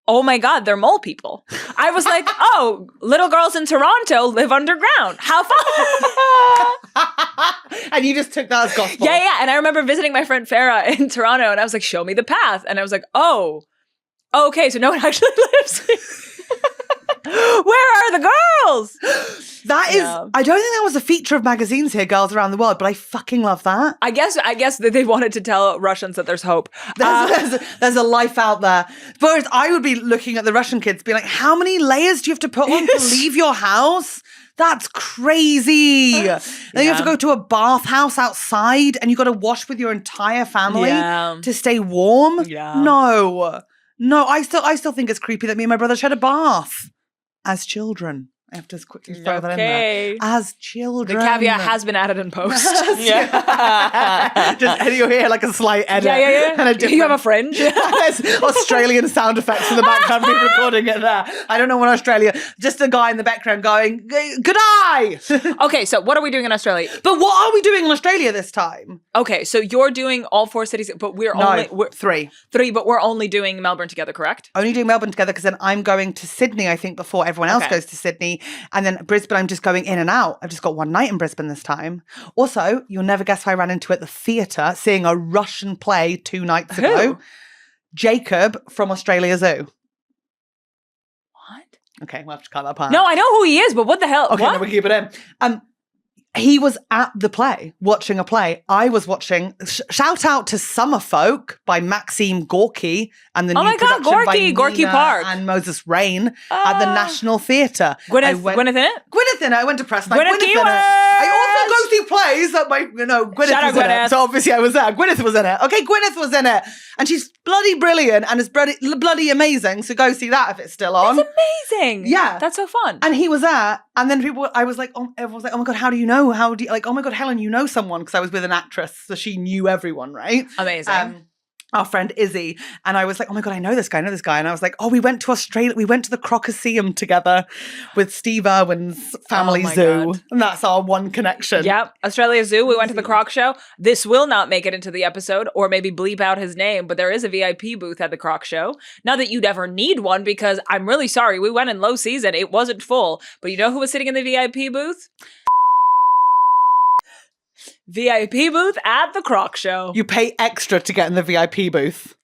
oh my God, they're mole people. I was like, oh, little girls in Toronto live underground. How fun. And you just took that as gospel. Yeah. And I remember visiting my friend Farah in Toronto and I was like, show me the path. And I was like, oh, okay, so no one actually lives here. Where are the girls? That is, Yeah. I don't think that was a feature of magazines here, Girls Around the World, but I fucking love that. I guess that they wanted to tell Russians that there's hope. There's a life out there. Whereas I would be looking at the Russian kids being like, how many layers do you have to put on to leave your house? That's crazy. Then you have to go to a bathhouse outside and you got to wash with your entire family to stay warm. Yeah. No, I still think it's creepy that me and my brother shared a bath as children. I have to quickly throw that in there. As children. The caveat has been added in post. Just you hear like a slight edit. Yeah. And a different, you have a fringe. There's Australian sound effects in the background. We're recording it there. I don't know what Australia. Just a guy in the background going, "Good eye." Okay, so what are we doing in Australia? But what are we doing in Australia this time? Okay, so you're doing all 4 cities, but we're three, but we're only doing Melbourne together, correct? Only doing Melbourne together because then I'm going to Sydney, I think, before everyone else goes to Sydney. And then Brisbane, I'm just going in and out. I've just got one night in Brisbane this time. Also, you'll never guess who I ran into at the theatre seeing a Russian play 2 nights ago. Jacob from Australia Zoo. What? Okay, we'll have to cut that part. No, I know who he is, but what the hell? Okay, what? no, we keep it in. He was at the play, watching a play. I was watching. Shout out to Summerfolk by Maxime Gorky and the new production by Gorky Nina Park and Moses Rain at the National Theatre. Gwyneth in it? Gwyneth in it. I went to press night. Gwyneth Gwyneth in it. I also go see plays that Gwyneth Shout was out in Gwyneth. it. So obviously I was there. Gwyneth was in it. Okay, Gwyneth was in it. And she's bloody brilliant and is bloody amazing. So go see that if it's still on. That's amazing. Yeah. That's so fun. And he was there, and then I was like, everyone was like, oh my God, how do you know? How do you, like, oh my God, Helen, you know someone? Because I was with an actress, so she knew everyone, right? Amazing. Our friend Izzy. And I was like, oh my God, I know this guy. And I was like, oh, we went to Australia. We went to the Crocoseum together with Steve Irwin's family zoo. God. And that's our one connection. Yep. Australia Zoo. We went to the Croc Show. This will not make it into the episode or maybe bleep out his name, but there is a VIP booth at the Croc Show. Not that you'd ever need one because I'm really sorry. We went in low season. It wasn't full. But you know who was sitting in the VIP booth? VIP booth at the Croc Show. You pay extra to get in the VIP booth.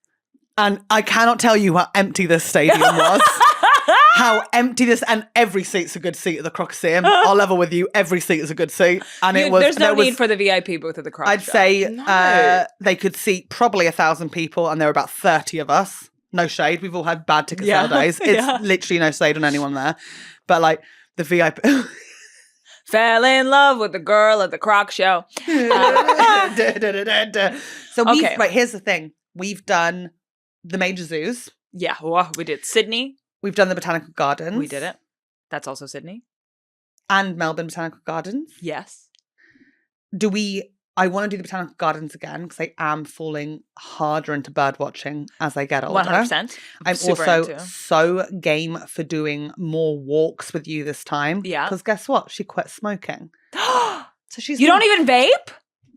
And I cannot tell you how empty this stadium was. How empty this, and every seat's a good seat at the Crocoseum. I'll level with you, every seat is a good seat. And there's no need for the VIP booth at the Croc Show. I'd say they could seat probably 1,000 people, and there were about 30 of us. No shade, we've all had bad ticket sale days. It's literally no shade on anyone there. But like the VIP... Fell in love with the girl at the Croc Show. So right, here's the thing. We've done the major zoos. Yeah, well, we did Sydney. We've done the Botanical Gardens. We did it. That's also Sydney. And Melbourne Botanical Gardens. Yes. I want to do the Botanical Gardens again because I am falling harder into bird watching as I get older. 100%. I'm also so game for doing more walks with you this time. Yeah. Because guess what? She quit smoking. So she's. You don't even vape?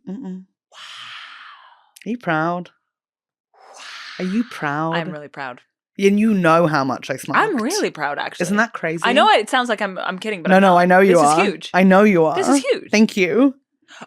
Mm-mm. Wow. Are you proud? Are you proud? I'm really proud. And you know how much I smoke. I'm really proud, actually. Isn't that crazy? I know it sounds like I'm kidding, but no, I know you are. This is huge. I know you are. This is huge. Thank you.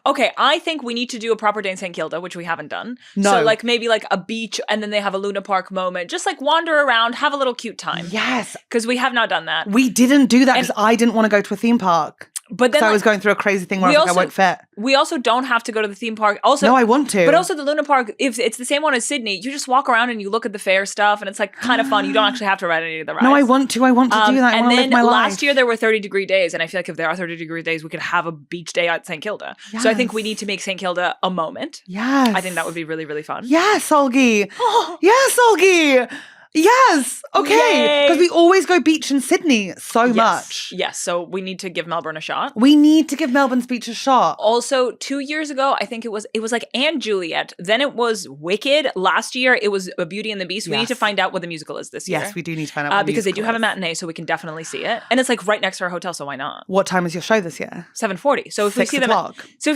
Okay, I think we need to do a proper day in St. Kilda, which we haven't done. No. So like maybe like a beach and then they have a Luna Park moment. Just like wander around, have a little cute time. Yes. Because we have not done that. We didn't do that because I didn't want to go to a theme park. But then I was going through a crazy thing where I won't fit. We also don't have to go to the theme park. Also, no, I want to. But also the Luna Park, if it's the same one as Sydney, you just walk around and you look at the fair stuff and it's like kind of fun. You don't actually have to ride any of the rides. No, I want to. I want to do that. I and want to then live my life. last year there were 30-degree days, and I feel like if there are 30-degree days, we could have a beach day at St. Kilda. Yes. So I think we need to make St. Kilda a moment. Yes. I think that would be really, really fun. Yes, Olgie. Yes, Olgie. Yes. Okay. Because we always go beach in Sydney so much. Yes. So we need to give Melbourne a shot. We need to give Melbourne's beach a shot. Also, 2 years ago, I think it was like Anne Juliet. Then it was Wicked. Last year, it was A Beauty and the Beast. We need to find out what the musical is this year. Yes, we do need to find out what because they do have a matinee, so we can definitely see it. And it's like right next to our hotel, so why not? What time is your show this year? 7:40. So if we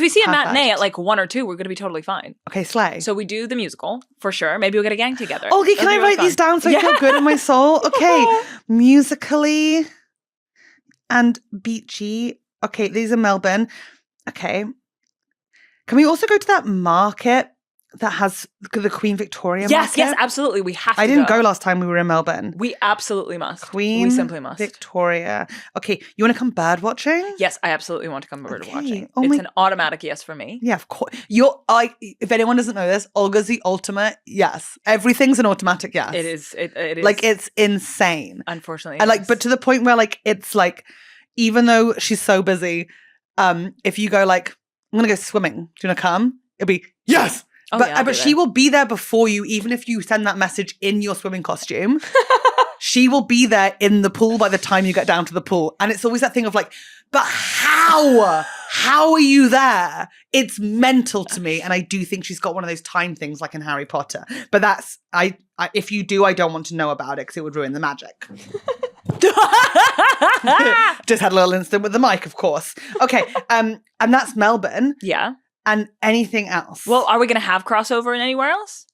see a matinee at like 1 or 2, we're going to be totally fine. Okay, slay. So we do the musical for sure. Maybe we'll get a gang together. Olgie, can I write these down so I feel good in my soul? Okay, musically and beachy. Okay, these are Melbourne. Okay. Can we also go to that market that has the Queen Victoria Yes, market? yes, absolutely. We have to I didn't go last time we were in Melbourne. We absolutely must. Queen We simply must. Victoria. Okay, you want to come bird watching? Yes, I absolutely want to come bird watching. Oh It's my- an automatic yes for me. Yeah, of course. If anyone doesn't know this, Olga's the ultimate yes. Everything's an automatic yes. It is. It is. Like, it's insane. Unfortunately. And like, yes. but to the point where like, it's like, even though she's so busy, if you go like, I'm gonna go swimming, do you wanna come? It'll be yes. Oh, but yeah, I'll be but she there. will be there before you, even if you send that message in your swimming costume. She will be there in the pool by the time you get down to the pool. And it's always that thing of like, but how? How are you there? It's mental to me. And I do think she's got one of those time things like in Harry Potter. But that's, if you do, I don't want to know about it because it would ruin the magic. Just had a little incident with the mic, of course. Okay. And that's Melbourne. Yeah. And anything else? Well, are we going to have crossover in anywhere else?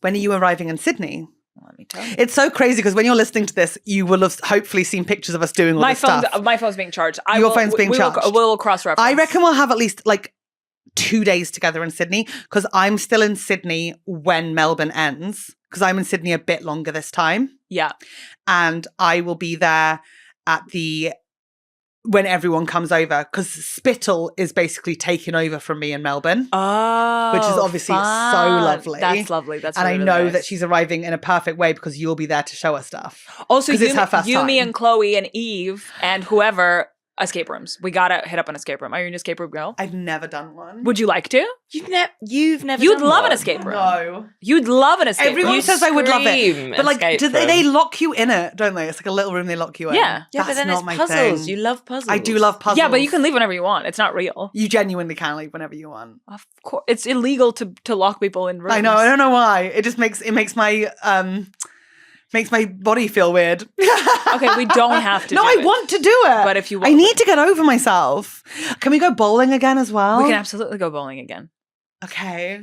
When are you arriving in Sydney? Let me tell you. It's so crazy because when you're listening to this, you will have hopefully seen pictures of us doing all My this stuff. my phone's being charged. Your phone's being charged. We'll cross-reference. I reckon we'll have at least like 2 days together in Sydney because I'm still in Sydney when Melbourne ends because I'm in Sydney a bit longer this time. Yeah. And I will be there when everyone comes over because Spittle is basically taken over from me in Melbourne. Oh, which is obviously so fun. lovely. That's lovely. That's and really, I really know nice. that she's arriving in a perfect way because you'll be there to show us stuff. Also, 'Cause it's her first Yumi time. and Chloe and Eve and whoever escape rooms. We gotta hit up an escape room. Are you an escape room girl? I've never done one. Would you like to? You've never. You'd done love one. an escape room. No. You'd love an escape Everyone room. says I would love it. Scream But like, escape do they room. lock you in it, don't they? It's like a little room they lock you in. Yeah. Yeah, That's but then not it's my puzzles. thing. You love puzzles. I do love puzzles. Yeah, but you can leave whenever you want. It's not real. You genuinely can leave whenever you want. Of course, it's illegal to lock people in rooms. I know. I don't know why. It just makes my body feel weird. Okay, we don't have to. No, do I it. want to do it. But if you I want, need to get over myself. Can we go bowling again as well? we can absolutely go bowling again. Okay.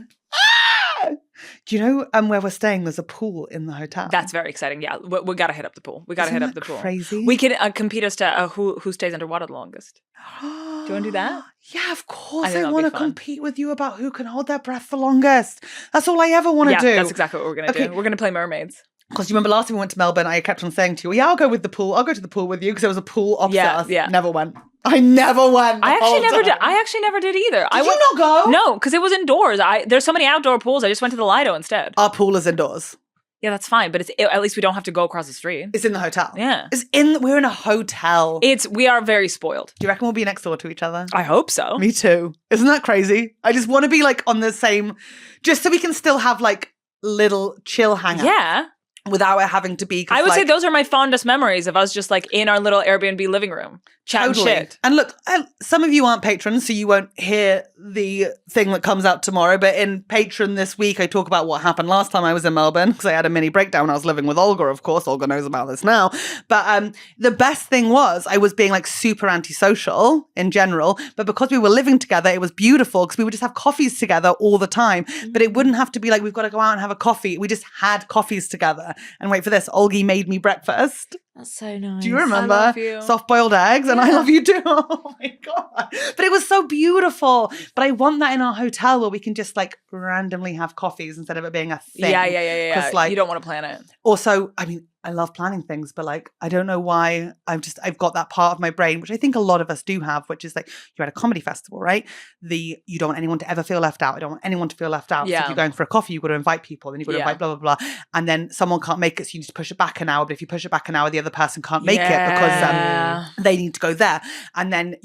Do you know where we're staying? There's a pool in the hotel. That's very exciting. Yeah, we gotta hit up the pool. We gotta Isn't hit up that the pool. crazy? We can compete as to who stays underwater the longest. Do you want to do that? Yeah, of course. I think I that'll want be to fun. compete with you about who can hold their breath the longest. That's all I ever want to Yeah, do. that's exactly what we're gonna Okay. do. We're gonna play mermaids. Because you remember last time we went to Melbourne, I kept on saying to you, yeah, I'll go with the pool. I'll go to the pool with you because there was a pool opposite Yeah, us. yeah. Never went. I never went. I the actually whole never did. time. I actually never did either. Did you not go? No, because it was indoors. There's so many outdoor pools. I just went to the Lido instead. Our pool is indoors. Yeah, that's fine. But at least we don't have to go across the street. It's in the hotel. Yeah, We're in a hotel. we are very spoiled. Do you reckon we'll be next door to each other? I hope so. Me too. Isn't that crazy? I just want to be like on the same, just so we can still have like little chill hangouts. Yeah. Without it having to be. 'cause, I would say like, those are my fondest memories of us just like in our little Airbnb living room chatting shit. And look, some of you aren't patrons, so you won't hear the thing that comes out tomorrow. But in Patron this week, I talk about what happened last time I was in Melbourne because I had a mini breakdown. I was living with Olga, of course. Olga knows about this now. But the best thing was I was being like super antisocial in general. But because we were living together, it was beautiful because we would just have coffees together all the time. But it wouldn't have to be like, we've got to go out and have a coffee. We just had coffees together. And wait for this, Olgie made me breakfast. That's so nice. Do you remember? love you. Soft-boiled eggs, and I love you too. Oh my God. But it was so beautiful. But I want that in our hotel where we can just like randomly have coffees instead of it being a thing. Yeah. 'Cause, like, you don't want to plan it. Also, I mean, I love planning things, but like, I don't know why I've got that part of my brain, which I think a lot of us do have, which is like, you're at a comedy festival, right? You don't want anyone to ever feel left out. I don't want anyone to feel left out. So Yeah. if you're going for a coffee, you've got to invite people, then you've got to Yeah. invite blah, blah, blah. And then someone can't make it, so you need to push it back an hour. But if you push it back an hour, the other person can't make it because Yeah. they need to go there. And then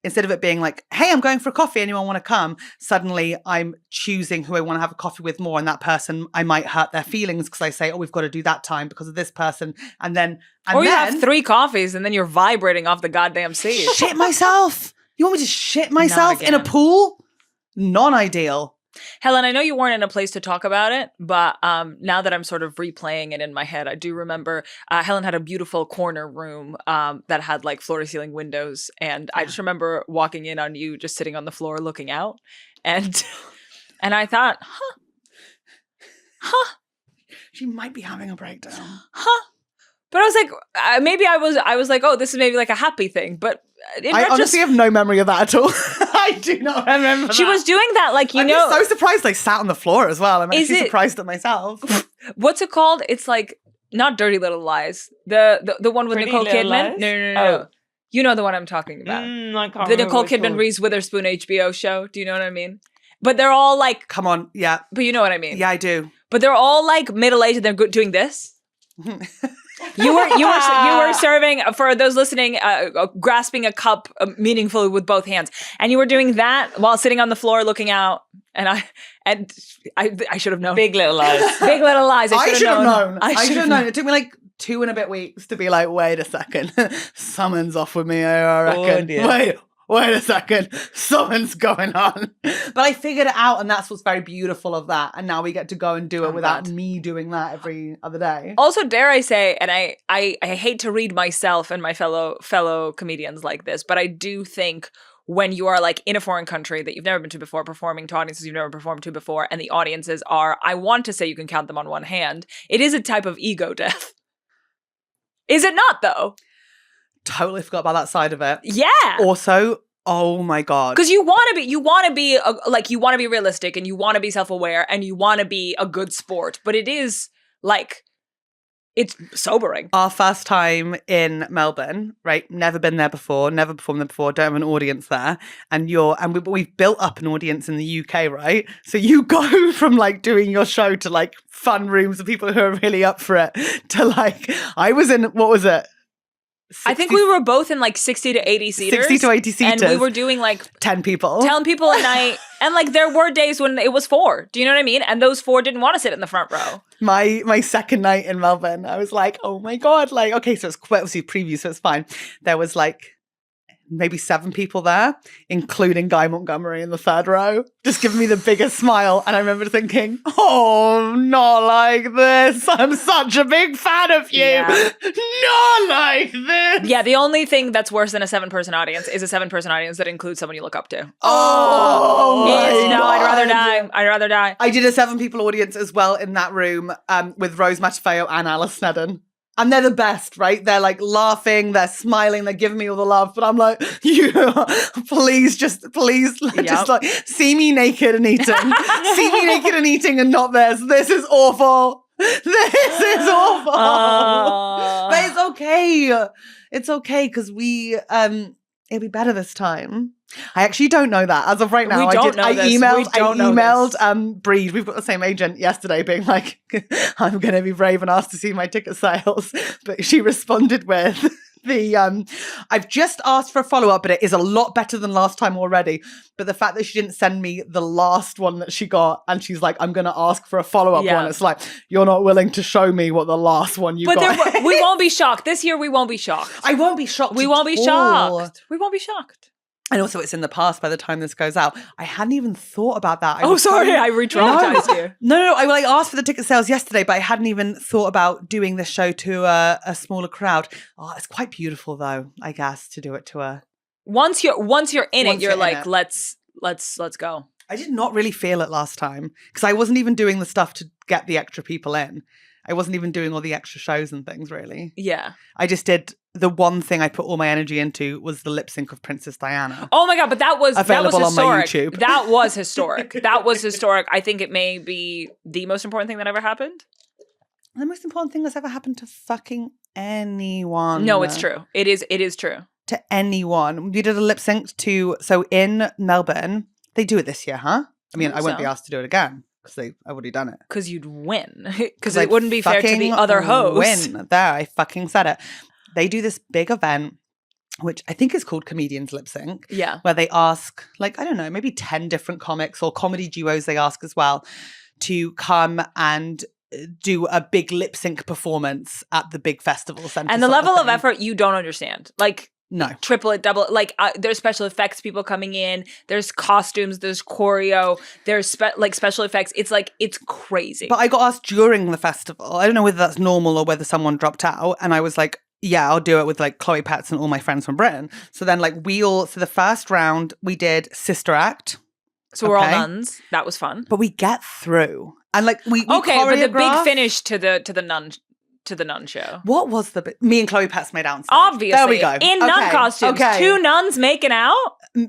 instead of it being like, hey, I'm going for a coffee, anyone want to come? Suddenly I'm choosing who I want to have a coffee with more. And that person, I might hurt their feelings because I say, oh, we've got to do that time because of this person. And then Or you have 3 coffees and then you're vibrating off the goddamn seat. shit myself. You want me to shit myself in a again. pool? Non-ideal. Helen, I know you weren't in a place to talk about it, but now that I'm sort of replaying it in my head, I do remember Helen had a beautiful corner room that had like floor-to-ceiling windows, and I just remember walking in on you just sitting on the floor looking out, and I thought, She might be having a breakdown. but I was like, maybe I was like, oh, this is maybe like a happy thing, but in I honestly have no memory of that at all. I do not remember She that. was doing that, like, I'm just so surprised I sat on the floor as well. I'm actually surprised at myself. What's it called? It's like, not Dirty Little Lies. The one with Pretty Nicole Little Kidman? Lies? No. Oh. You know the one I'm talking about. I can't The remember Nicole what it's Kidman called. Reese Witherspoon HBO show. Do you know what I mean? But they're all like, Come on. Yeah. but you know what I mean. Yeah, I do. But they're all like middle-aged and they're doing this. You were serving, for those listening, grasping a cup meaningfully with both hands, and you were doing that while sitting on the floor looking out. And I should have known. Big Little Lies. Big Little Lies. I should have known. I should have known. known. It took me like 2.5 weeks to be like, wait a second, something's off with me here, I reckon. dear. Wait a second, something's going on. But I figured it out, and that's what's very beautiful of that. And now we get to go and do it without me doing that every other day. Also, dare I say, and I hate to read myself and my fellow comedians like this, but I do think when you are like in a foreign country that you've never been to before, performing to audiences you've never performed to before, and the audiences are, I want to say you can count them on one hand, it is a type of ego death. Is it not, though? Totally forgot about that side of it. Yeah. Also, oh my God. Because you want to be realistic, and you want to be self-aware, and you want to be a good sport, but it is like, it's sobering. Our first time in Melbourne, right? Never been there before, never performed there before, don't have an audience there. And we've built up an audience in the UK, right? So you go from like doing your show to like fun rooms of people who are really up for it to like, I was in, what was it? 60, I think we were both in like 60 to 80 seaters. 60 to 80 seaters. And we were doing like 10 people. 10 people a night. And like there were days when it was 4. Do you know what I mean? And those 4 didn't want to sit in the front row. My second night in Melbourne, I was like, oh my God. Like, okay, so it's quite obviously preview, so it's fine. There was like maybe 7 people there, including Guy Montgomery in the third row, just giving me the biggest smile. And I remember thinking, oh, not like this. I'm such a big fan of you. Yeah. Not like this. Yeah, the only thing that's worse than a 7-person audience is a 7-person audience that includes someone you look up to. Oh, my No, I'd rather God. die. I'd rather die. I did a 7-people audience as well in that room with Rose Matafeo and Alice Snedden. And they're the best, right? They're like laughing, they're smiling, they're giving me all the love. But I'm like, please, just like see me naked and eating. See me naked and eating and not this. This is awful. This is awful. But it's okay. It's okay because it'll be better this time. I actually don't know that as of right now. I emailed Breed. We've got the same agent yesterday, being like, "I'm going to be brave and ask to see my ticket sales." But she responded with I've just asked for a follow up, but it is a lot better than last time already. But the fact that she didn't send me the last one that she got, and she's like, "I'm going to ask for a follow up one." It's like, you're not willing to show me what the last one you got. But we won't be shocked this year. We won't be shocked. I won't be shocked. We won't be shocked. We won't be shocked. And also, it's in the past by the time this goes out. I hadn't even thought about that. I re-traumatized you. No. I asked for the ticket sales yesterday, but I hadn't even thought about doing this show to a smaller crowd. Oh, it's quite beautiful, though, I guess, to do it to a. Once you're in it, you're like, let's go. I did not really feel it last time because I wasn't even doing the stuff to get the extra people in. I wasn't even doing all the extra shows and things, really. Yeah. I just did. The one thing I put all my energy into was the lip sync of Princess Diana. Oh my God, but that was available historic. on my YouTube. That was historic. That was historic. I think it may be the most important thing that ever happened. The most important thing that's ever happened to fucking anyone. No, it's true. It is true. To anyone. We did a lip sync to, so in Melbourne, they do it this year, huh? I mean, I won't be asked to do it again. Because I've already done it. Because you'd win. Because it wouldn't be fair to the other hosts. Win. There, I fucking said it. They do this big event, which I think is called Comedians Lip Sync. Yeah. Where they ask, like, I don't know, maybe 10 different comics or comedy duos they ask as well to come and do a big lip sync performance at the big festival center. And the level of effort you don't understand. Like, no. Triple it, double it. Like, there's special effects people coming in. There's costumes. There's choreo. There's special effects. It's like, it's crazy. But I got asked during the festival. I don't know whether that's normal or whether someone dropped out. And I was like, yeah, I'll do it with like Chloe Petts and all my friends from Britain. So then like so the first round we did Sister Act. So we're all nuns. That was fun. But we get through. And like we but the big finish to the nun to the nun show. What was the bit? Me and Chloe Petts made out. Obviously. There we go. In nun costumes. Okay. 2 nuns making out.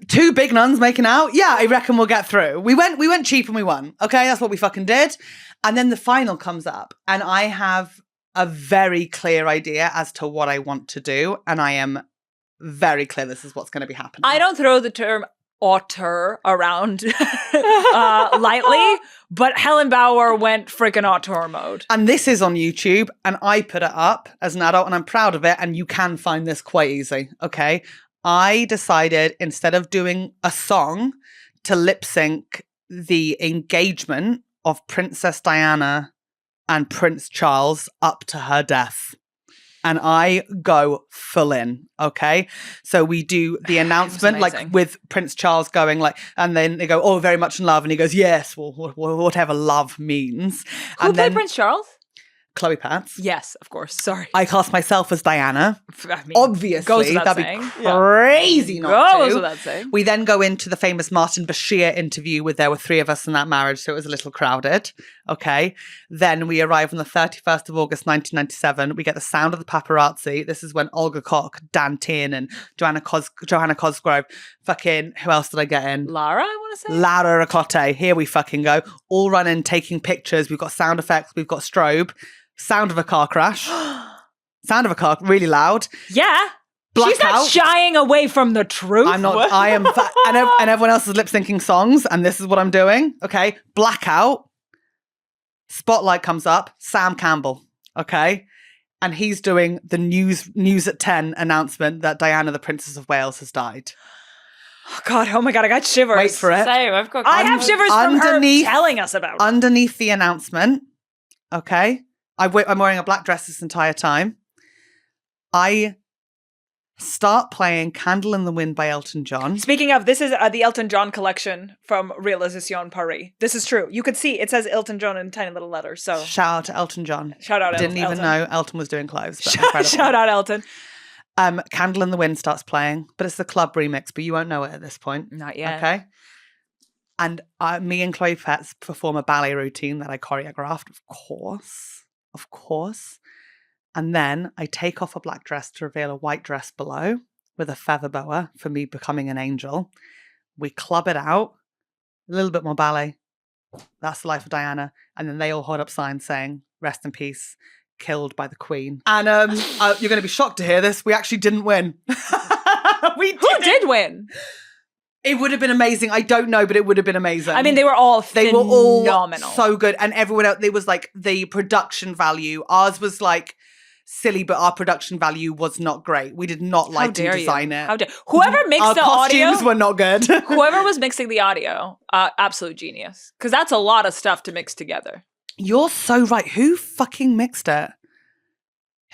2 big nuns making out. Yeah, I reckon we'll get through. We went cheap and we won. Okay, that's what we fucking did. And then the final comes up and I have a very clear idea as to what I want to do. And I am very clear this is what's going to be happening. I don't throw the term auteur around lightly, but Helen Bauer went freaking auteur mode. And this is on YouTube and I put it up as an adult and I'm proud of it. And you can find this quite easy. Okay. I decided instead of doing a song to lip sync the engagement of Princess Diana and Prince Charles up to her death. And I go full in, okay? So we do the announcement, like with Prince Charles going like, and then they go, oh, very much in love. And he goes, yes, well, whatever love means. Who and played then Prince Charles? Chloe Petts. Yes, of course. Sorry. I cast myself as Diana. I mean, Obviously, goes without that'd saying. be crazy not Goes to. without saying. We then go into the famous Martin Bashir interview with there were 3 of us in that marriage, so it was a little crowded. Okay. Then we arrive on the 31st of August, 1997. We get the sound of the paparazzi. This is when Olga Koch, Dan Tien, and Johanna Cosgrove. Fucking, who else did I get in? Lara, I want to say? Lara Racotte. Here we fucking go. All running, taking pictures. We've got sound effects. We've got strobe. Sound of a car crash. Sound of a car, really loud. Yeah. Blackout. She's not shying away from the truth. I'm not. I am. And everyone else is lip syncing songs, and this is what I'm doing. Okay. Blackout. Spotlight comes up. Sam Campbell. Okay. And he's doing the news at 10 announcement that Diana, the Princess of Wales, has died. Oh God, oh my God, I got shivers. Wait for it. Same, I've got. I have shivers from her telling us about it. Underneath the announcement, okay, I'm wearing a black dress this entire time. I start playing Candle in the Wind by Elton John. Speaking of, this is the Elton John collection from Réalisation Paris. This is true. You could see it says Elton John in tiny little letters. So Shout out to Elton John. Shout out Didn't Elton. even know Elton was doing clothes. But incredible. Shout out Elton. Candle in the Wind starts playing, but it's the club remix, but you won't know it at this point. Not yet. Okay. And me and Chloe Petts perform a ballet routine that I choreographed, of course. And then I take off a black dress to reveal a white dress below with a feather boa for me becoming an angel. We club it out, a little bit more ballet. That's the life of Diana. And then they all hold up signs saying, rest in peace, killed by the Queen. And you're going to be shocked to hear this. We actually didn't win. Who did win? It would have been amazing. I don't know, but it would have been amazing. I mean, they were all phenomenal. So good. And everyone else, there was like the production value. Ours was like silly, but our production value was not great. We did not like to design it. How dare whoever mixed our the audio? Costumes were not good. Whoever was mixing the audio, absolute genius. Because that's a lot of stuff to mix together. You're so right. Who fucking mixed it?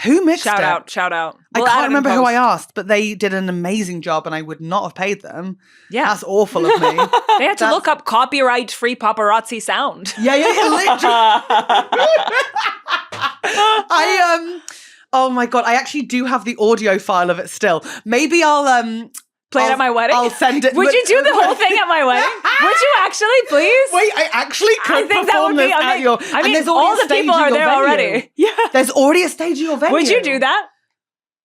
Who mixed it? Shout out. I can't remember who I asked, but they did an amazing job and I would not have paid them. Yeah. That's awful of me. They had to look up copyright-free paparazzi sound. Yeah, literally. Oh my God, I actually do have the audio file of it still. Maybe I'll play it at my wedding? I'll send it. Would you do the whole thing at my wedding? Would you actually, please? Wait, I actually could I think that would be at your... I mean, all the people are there already. Yeah. There's already a stage at your venue. Would you do that?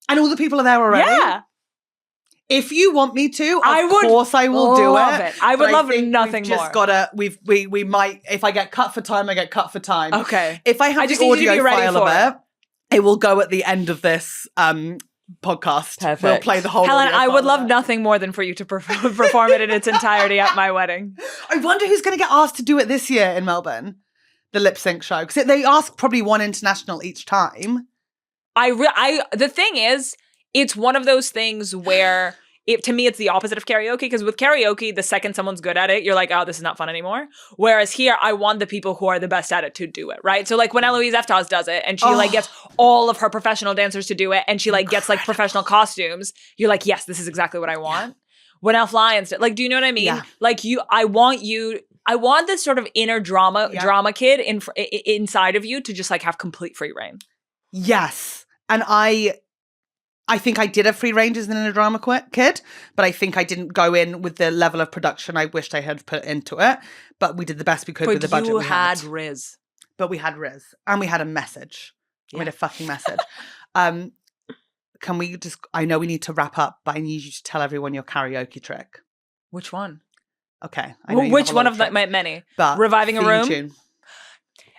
And all the people are there already? Yeah. If you want me to, of would course I will do it. I would love nothing more. Just gotta. We might. If I get cut for time, I get cut for time. Okay. If I have the audio file of it will go at the end of this podcast. Perfect. We'll play the whole. Helen, I would love nothing more than for you to perform it in its entirety at my wedding. I wonder who's going to get asked to do it this year in Melbourne, the lip sync show, because they ask probably one international each time. The thing is, it's one of those things where to me it's the opposite of karaoke, because with karaoke, the second someone's good at it, you're like, oh, this is not fun anymore. Whereas here, I want the people who are the best at it to do it, right? So like when Eloise Eftas does it and she like gets all of her professional dancers to do it and she like gets like professional costumes, you're like, yes, this is exactly what I want. Yeah. When Elf Lyons did, like, do you know what I mean? Yeah. Like I want this sort of inner drama kid inside of you to just like have complete free reign. Yes. And I think I did have free range as an inner drama kid, but I think I didn't go in with the level of production I wished I had put into it. But we did the best we could with the budget we had. Riz. But we had Riz. And we had a message. I made a fucking message. Can we just, I know we need to wrap up, but I need you to tell everyone your karaoke trick. Which one? Okay. I know you Which have a one lot of tricks, my many? but Reviving a theme room? tune.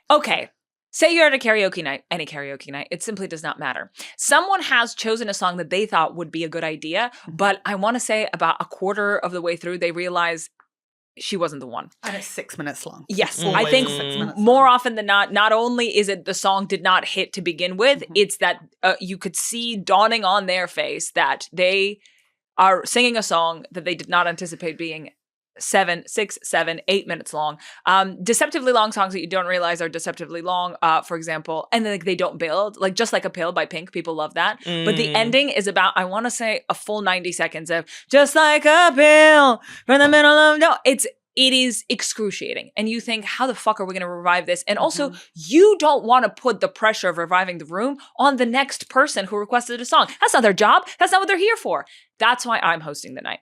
Okay. Say you're at a karaoke night, any karaoke night, it simply does not matter. Someone has chosen a song that they thought would be a good idea, but I want to say about a quarter of the way through, they realize she wasn't the one. And it's 6 minutes long. Yes, It's I always think 6 minutes more long. often than not only is it the song did not hit to begin with, it's that you could see dawning on their face that they are singing a song that they did not anticipate being 7, 6, 7, 8 minutes long. Deceptively long songs that you don't realize are deceptively long, for example, and then like, they don't build, like Just Like a Pill by Pink. People love that. But the ending is about, I want to say, a full 90 seconds of just like a pill from the middle of no. It is excruciating. And you think, how the fuck are we going to revive this? And also, you don't want to put the pressure of reviving the room on the next person who requested a song. That's not their job. That's not what they're here for. That's why I'm hosting the night.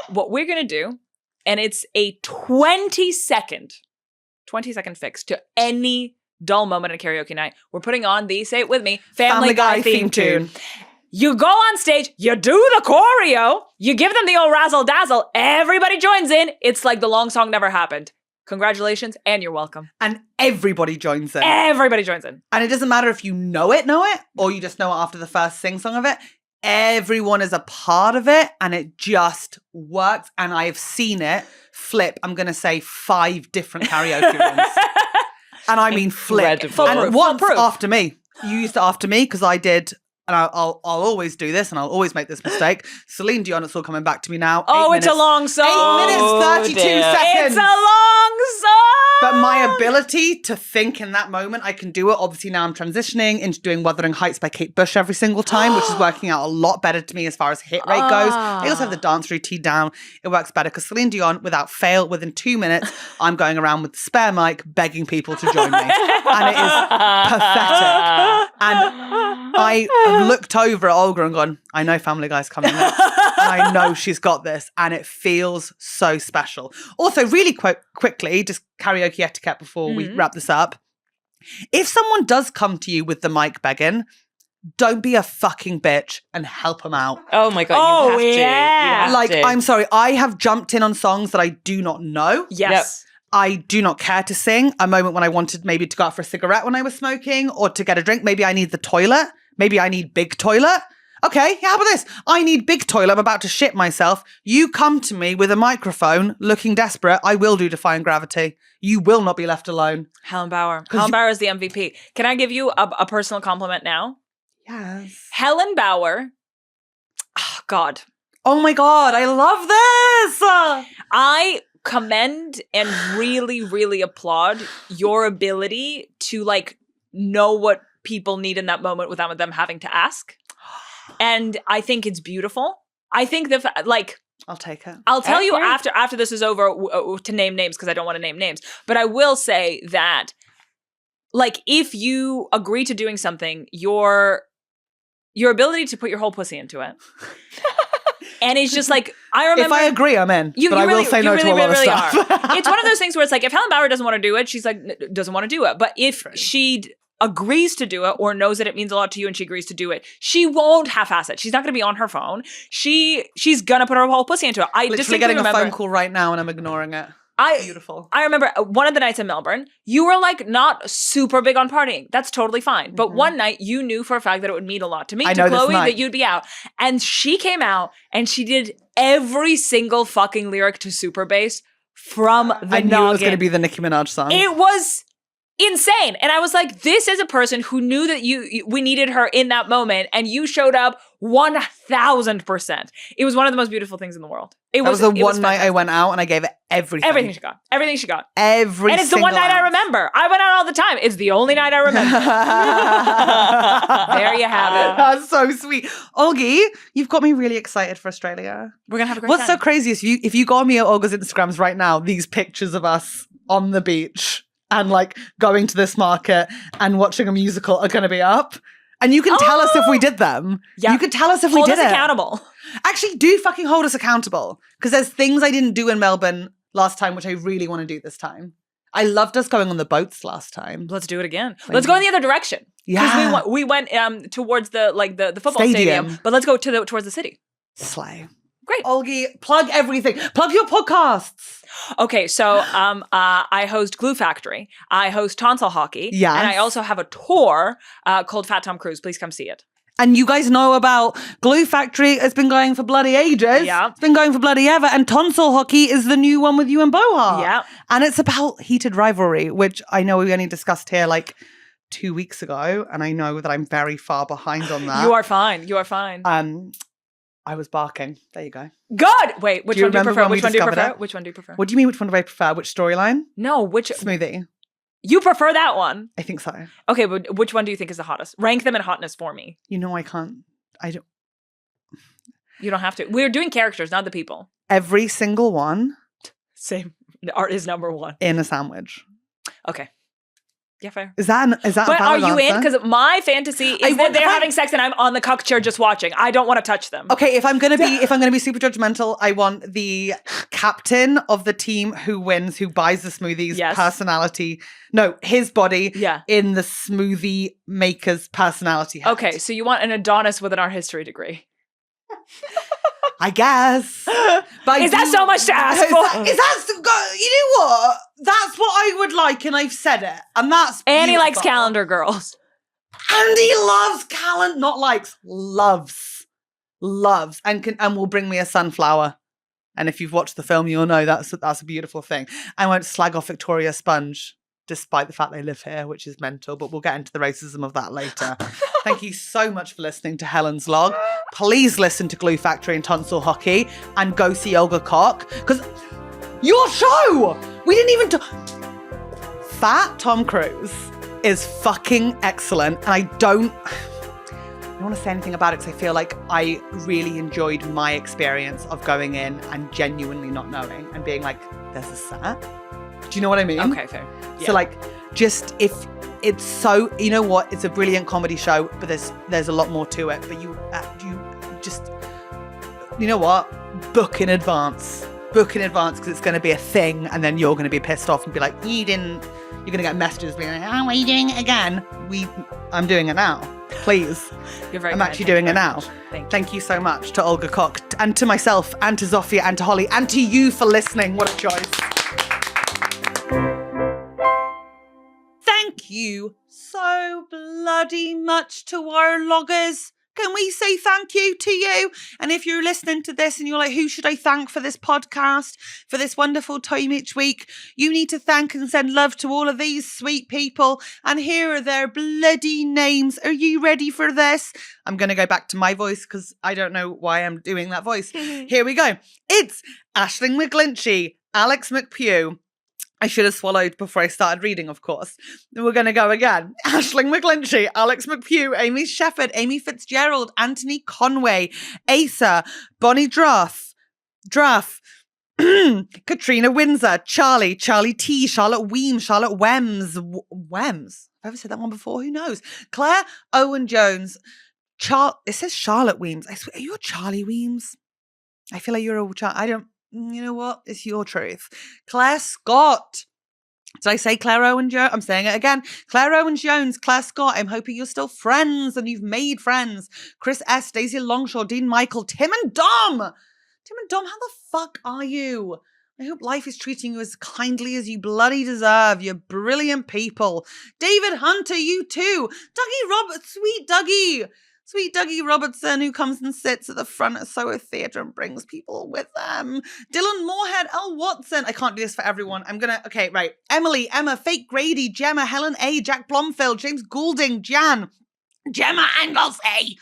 What we're going to do, and it's a 20-second fix to any dull moment at a karaoke night. We're putting on the, say it with me, Family Guy theme tune. You go on stage, you do the choreo, you give them the old razzle dazzle, everybody joins in. It's like the long song never happened. Congratulations, and you're welcome. And everybody joins in. Everybody joins in. And it doesn't matter if you know it, or you just know it after the first sing-song of it. Everyone is a part of it, and it just works. And I have seen it flip, I'm going to say 5 different karaoke rooms. And I mean flip. Incredible. And once after me. You used to after me, because I did... And I'll always do this, and I'll always make this mistake. Celine Dion, it's all coming back to me now. Oh, it's a long song. 8 minutes, 32 seconds. It's a long song. But my ability to think in that moment, I can do it. Obviously, now I'm transitioning into doing Wuthering Heights by Kate Bush every single time, which is working out a lot better to me as far as hit rate goes. I also have the dance routine down. It works better because Celine Dion, without fail, within 2 minutes, I'm going around with the spare mic begging people to join me. And it is pathetic. And I looked over at Olga and gone, I know Family Guy's coming next. And I know she's got this. And it feels so special. Also, really quickly, just karaoke etiquette before we wrap this up. If someone does come to you with the mic begging, don't be a fucking bitch and help them out. Oh my God, you have to. You have Like, to. I'm sorry, I have jumped in on songs that I do not know. Yes. I do not care to sing. A moment when I wanted maybe to go out for a cigarette when I was smoking or to get a drink. Maybe I need the toilet. Maybe I need big toilet. Okay, how about this? I need big toilet. I'm about to shit myself. You come to me with a microphone looking desperate. I will do Defying Gravity. You will not be left alone. Helen Bauer. Helen Bauer is the MVP. Can I give you a personal compliment now? Yes. Helen Bauer. Oh, God. Oh my God, I love this. I commend and really, really applaud your ability to like know what people need in that moment without them having to ask. And I think it's beautiful. I think that like I'll take it. I'll tell you after this is over to name names because I don't want to name names. But I will say that like if you agree to doing something, your ability to put your whole pussy into it. And it's just like, I remember. If I agree, I'm in. But I will say no to a lot of stuff. It's one of those things where it's like, if Helen Bauer doesn't want to do it, she's like, doesn't want to do it. But if she agrees to do it or knows that it means a lot to you and she agrees to do it, she won't half-ass it. She's not going to be on her phone. She's going to put her whole pussy into it. I literally getting a phone call right now and I'm ignoring it. Beautiful. I remember one of the nights in Melbourne, you were like not super big on partying. That's totally fine. But one night you knew for a fact that it would mean a lot to me, to Chloe, that you'd be out. And she came out and she did every single fucking lyric to Superbass from the I knew noggin. it was going to be the Nicki Minaj song. It was insane. And I was like, this is a person who knew that we needed her in that moment. And you showed up 1000%. It was one of the most beautiful things in the world. That was the one night I went out and I gave it everything. Everything she got. And it's the one night I remember. I went out all the time. It's the only night I remember. There you have it. That's so sweet. Olgie, you've got me really excited for Australia. We're going to have a great What's time. so crazy is if you go on me at Olga's Instagrams right now, these pictures of us on the beach and like going to this market and watching a musical are going to be up. And you can tell us if we did them. Yeah. You can tell us if we did it. Hold us accountable. Actually, do fucking hold us accountable. Because there's things I didn't do in Melbourne last time, which I really want to do this time. I loved us going on the boats last time. Let's do it again. Let's go in the other direction. Yeah. we went towards the football stadium, but let's go towards the city. Slay. Great. Olgie, plug everything. Plug your podcasts. Okay, so I host Glue Factory. I host Tonsil Hockey. Yes. And I also have a tour called Fat Tom Cruise. Please come see it. And you guys know about Glue Factory. It's been going for bloody ages. Yeah. It's been going for bloody ever. And Tonsil Hockey is the new one with you and Bohart. Yeah. And it's about heated rivalry, which I know we only discussed here like 2 weeks ago. And I know that I'm very far behind on that. You are fine. You are fine. I was barking. There you go. Good. Wait, which one do you prefer? Which one do you prefer? It? Which one do you prefer? What do you mean, which one do I prefer? Which storyline? No, which... Smoothie. You prefer that one? I think so. Okay, but which one do you think is the hottest? Rank them in hotness for me. You know I can't. I don't. You don't have to. We're doing characters, not the people. Every single one. Same. Art is number one. In a sandwich. Okay. Yeah, fair. Is that But a valid are you answer? in? Because my fantasy is that they're having sex and I'm on the cuck chair just watching. I don't want to touch them. Okay, if I'm gonna be super judgmental, I want the captain of the team who wins, who buys the smoothies, personality. No, his body in the smoothie maker's personality hat. Okay, so you want an Adonis with an art history degree. I guess. But is that so much to ask for? Is that you know what? That's what I would like, and I've said it. And that's Annie likes calendar girls. Andy loves calendar, not likes, loves. And will bring me a sunflower. And if you've watched the film, you'll know that's a beautiful thing. I won't slag off Victoria Sponge, despite the fact they live here, which is mental, but we'll get into the racism of that later. Thank you so much for listening to Helen's Log. Please listen to Glue Factory and Tonsil Hockey and go see Olga Koch, because your show, we didn't even Fat Tom Cruise is fucking excellent, and I don't want to say anything about it because I feel like I really enjoyed my experience of going in and genuinely not knowing and being like, there's a set. Do you know what I mean? Okay, fair. Yeah. So like, just if it's so, you know what, it's a brilliant comedy show, but there's a lot more to it. But you just, you know what, book in advance because it's going to be a thing, and then you're going to be pissed off and be like, you're going to get messages being like, oh, are you doing it again? I'm doing it now. Please. You're very I'm kind. actually doing it now. Thank you so much to Olga Koch and to myself and to Zofia and to Holly and to you for listening. What a choice. Thank you so bloody much to our loggers. Can we say thank you to you? And if you're listening to this and you're like, who should I thank for this podcast, for this wonderful time each week? You need to thank and send love to all of these sweet people. And here are their bloody names. Are you ready for this? I'm going to go back to my voice because I don't know why I'm doing that voice. Here we go. It's Aisling McGlinchey, Alex McPugh. I should have swallowed before I started reading, of course. Then we're going to go again. Aisling McGlinchey, Alex McPugh, Amy Sheppered, Amy Fitzgerald, Anthony Conway, Asa, Bonnie Drough, Catriona Windsor, Charley T, Charlotte Weemes, Charlotte Weemes. Have I ever said that one before? Who knows? Claire Owen-Jones. It says Charlotte Weemes. I swear, are you a Charlie Weemes? I feel like you're a you know what? It's your truth. Claire Scott. Did I say Claire Owen-Jones? I'm saying it again. Claire Owen-Jones, Claire Scott. I'm hoping you're still friends and you've made friends. Chris S., Daisy Longshaw, Dean Michael, Tim and Dom. Tim and Dom, how the fuck are you? I hope life is treating you as kindly as you bloody deserve. You're brilliant people. David Hunter, you too. Sweet Dougie Robertson, who comes and sits at the front at Soho Theatre and brings people with them. Dylan Moorhead, L. Watson. I can't do this for everyone. Okay, right. Emilie, Emma, Fayt, Grady, Gemma, Helen A., Jack Blomfield, James Goulding, Jan, Gemma Anglesey,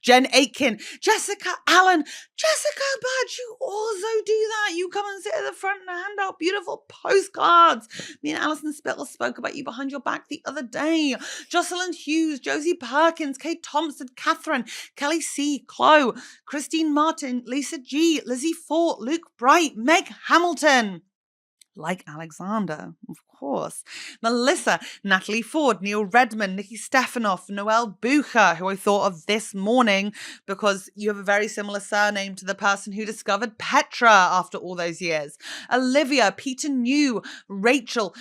Jen Aitken, Jessica Allen. Jessica Badge, you also do that. You come and sit at the front and hand out beautiful postcards. Me and Alison Spittle spoke about you behind your back the other day. Jocelyn Hughes, Josie Perkins, Kate Thompson, Catherine, Kelly C, Chloe, Christine Martin, Lisa G, Lizzie Fort, Luke Bright, Meg Hamilton. Like Alexander, of course. Melissa, Natalie Ford, Neil Redmond, Nikki Stefanoff, Noelle Bucher, who I thought of this morning because you have a very similar surname to the person who discovered Petra after all those years. Olivia, Peter New, Rachel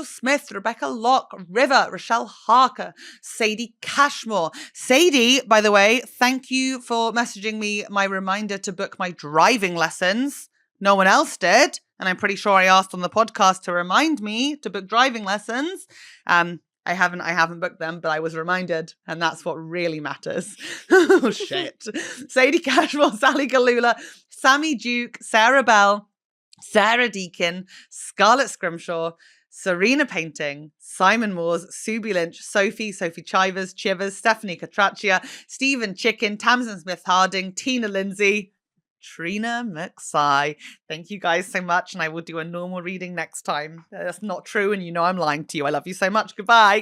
Smith, Rebecca Locke, River, Rochelle Harker, Sadie Cashmore. Sadie, by the way, thank you for messaging me my reminder to book my driving lessons. No one else did. And I'm pretty sure I asked on the podcast to remind me to book driving lessons. I haven't booked them, but I was reminded, and that's what really matters. Oh, shit. Sadie Cashmore, Sally Galula, Sammy Duke, Sarah Bell, Sarah Deakin, Scarlett Scrimshaw, Serena Painting, Simon Moores, Subi Lynch, Sophie Chivers, Stephanie Catraccia, Stephen Chicken, Tamsin Smith Harding, Tina Lindsay, Trina McSy. Thank you guys so much, and I will do a normal reading next time. That's not true, and you know I'm lying to you. I love you so much. Goodbye.